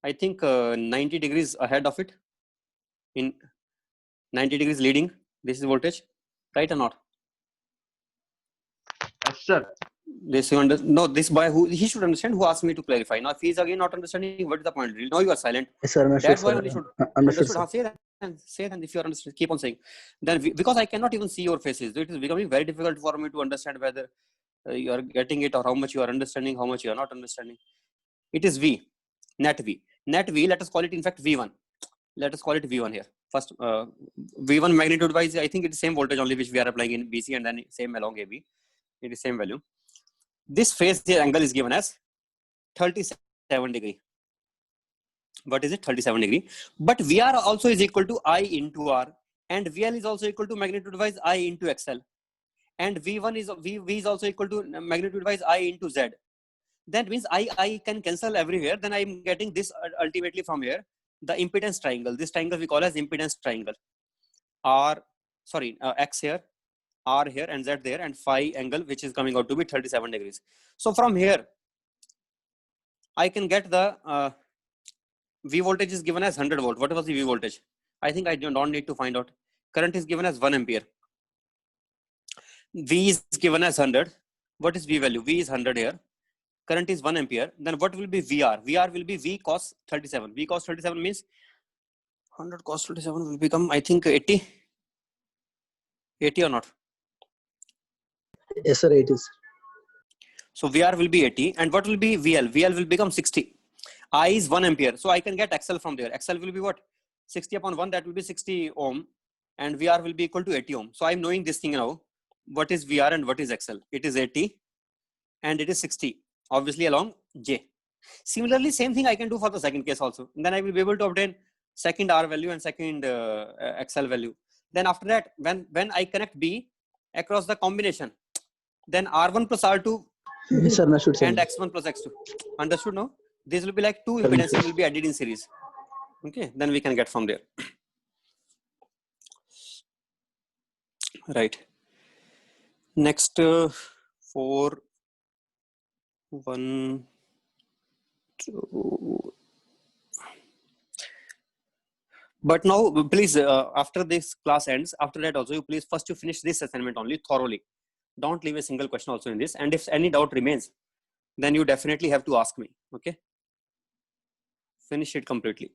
S1: I think, 90 degrees ahead of it. In 90 degrees leading, this is voltage, right or not?
S3: Yes, sir.
S1: This you no, this boy who he should understand, who asked me to clarify. Now if he is again not understanding, what is the point? Now you are silent.
S7: yes, sir, understood,
S1: That boy
S7: sir.
S1: only should
S7: Understood,
S1: understood.
S7: sir.
S1: Say that if you are understood, keep on saying. Then because I cannot even see your faces, it is becoming very difficult for me to understand whether you are getting it or how much you are understanding, how much you are not understanding. It is V, net V. Net V, let us call it in fact V1. Let us call it V1 here. First, V1 magnitude wise, I think it is same voltage only which we are applying in BC and then same along AB. It is same value. This phase here angle is given as 37 degree. What is it? 37 degree. But VR also is equal to I into R, and VL is also equal to magnitude wise I into XL, and V1 is V is also equal to magnitude wise I into Z. That means I can cancel everywhere. Then I'm getting this ultimately from here, the impedance triangle. This triangle we call as impedance triangle. X here, R here, and Z there, and phi angle, which is coming out to be 37 degrees. So from here, I can get the V voltage is given as 100 volt. What was the V voltage? I think I don't need to find out. Current is given as 1 ampere. V is given as 100. What is V value? V is 100 here. Current is 1 ampere. Then what will be VR? VR will be V cos 37. V cos 37 means 100 cos 37 will become, I think, 80. 80 or not?
S7: Yes, sir, it is.
S1: So VR will be 80. And what will be VL? VL will become 60. I is 1 ampere. So I can get XL from there. XL will be what? 60 upon 1, that will be 60 ohm. And VR will be equal to 80 ohm. So I'm knowing this thing now. What is VR and what is XL? It is 80 and it is 60. Obviously along J. Similarly, same thing I can do for the second case also. And then I will be able to obtain second R value and second XL value. Then after that, when I connect B across the combination, then R1 plus R2
S3: Yes, sir. Understood, sir.
S1: and X1 plus X2. Understood now? This will be like two impedances will be added in series. Okay, then we can get from there. Right. Next, 4, 1, 2. But now, please, after this class ends, after that also, you please first you finish this assignment only thoroughly. Don't leave a single question also in this. And if any doubt remains, then you definitely have to ask me. Okay. Finish it completely.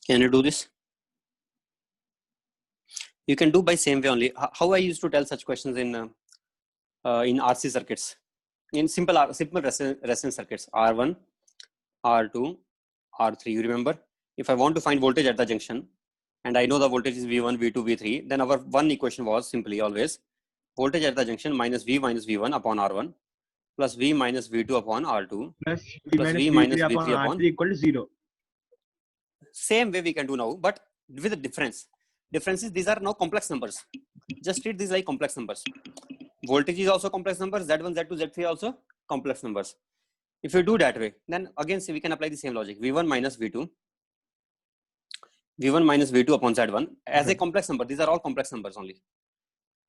S1: Can you do this? You can do by same way only. How I used to tell such questions in RC circuits, in simple resonance circuits, R1, R2, R3. You remember? If I want to find voltage at the junction, and I know the voltage is V1, V2, V3, then our one equation was simply always voltage at the junction minus V1 upon R1 plus V minus V2 upon R2
S2: plus
S1: plus V minus
S2: V3
S1: V3 upon
S2: R3 equal to 0.
S1: Same way we can do now, but with a difference. Difference is these are now complex numbers. Just treat these like complex numbers. Voltage is also complex numbers. Z1, Z2, Z3 also complex numbers. If you do that way, then again we can apply the same logic. V1 minus V2 upon Z1 as a complex number. These are all complex numbers only.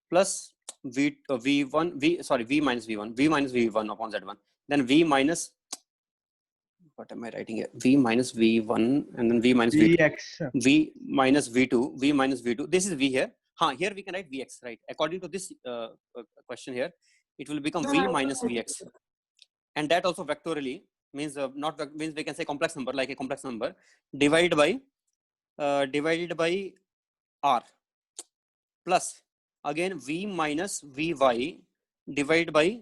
S1: Plus V minus V1 upon Z1. Then V minus, what am I writing here? V minus V1 and then V minus V2.
S2: Vx.
S1: V minus V2. This is V here. Here we can write Vx, right? According to this question here, it will become V minus Vx. And that also vectorially means means we can say complex number, like a complex number divided by R plus again V minus Vy divided by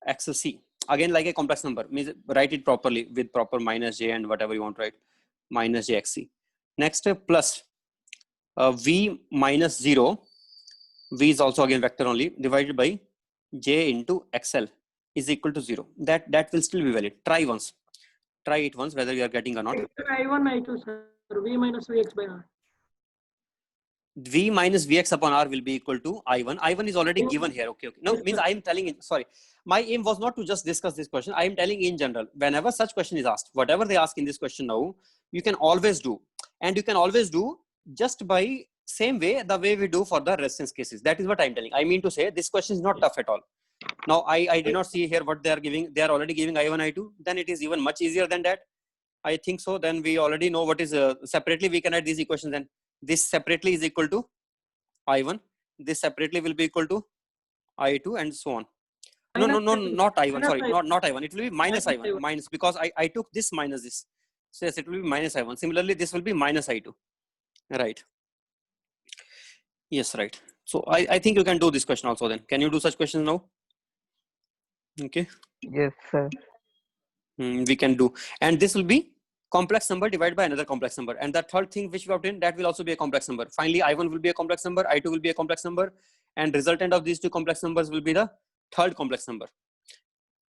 S1: XC. Again, like a complex number, means write it properly with proper minus J and whatever you want to write, minus JXC. Next, plus V minus 0, V is also again vector only, divided by J into XL is equal to 0. That will still be valid. Try it once whether you are getting or not.
S9: I1, I2, sir. V minus Vx by R.
S1: V minus Vx upon R will be equal to I1. I1 is already given here. Okay. No, means I am telling it. Sorry. My aim was not to just discuss this question. I am telling in general, whenever such question is asked, whatever they ask in this question now, you can always do. And you can always do just by same way, the way we do for the resistance cases. That is what I am telling. I mean to say this question is not tough at all. Now, I did not see here what they are giving. They are already giving I1, I2. Then it is even much easier than that. I think so. Then we already know what is separately we can write these equations. Then this separately is equal to I1. This separately will be equal to I2 and so on. No, not I1. Sorry, not I1. It will be minus I1. Minus, because I took this minus this. So yes, it will be minus I1. Similarly, this will be minus I2. Right. Yes, right. So I think you can do this question also then. Can you do such questions now? Okay.
S6: Yes, sir.
S1: We can do. And this will be complex number divided by another complex number. And the third thing which we obtain, that will also be a complex number. Finally, I1 will be a complex number. I2 will be a complex number. And resultant of these two complex numbers will be the third complex number.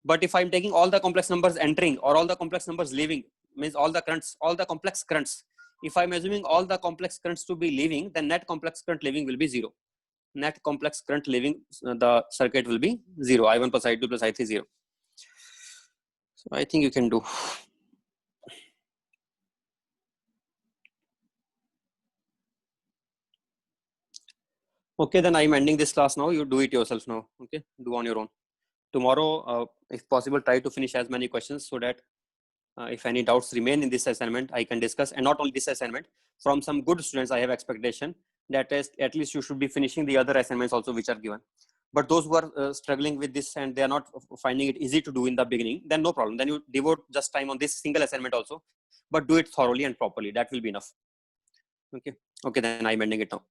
S1: But if I'm taking all the complex numbers entering or all the complex numbers leaving, means all the currents, all the complex currents. If I'm assuming all the complex currents to be leaving, then net complex current leaving will be 0. net complex current leaving the circuit will be 0. I1 plus I2 plus I3 0. So I think you can do. Okay, then I'm ending this class now. You do it yourself now. Okay, do on your own. Tomorrow, if possible, try to finish as many questions so that if any doubts remain in this assignment, I can discuss. And not only this assignment, from some good students, I have expectation that at least you should be finishing the other assignments also which are given. But those who are struggling with this and they are not finding it easy to do in the beginning, then no problem. Then you devote just time on this single assignment also, but do it thoroughly and properly. That will be enough. Okay. Okay, then I'm ending it now.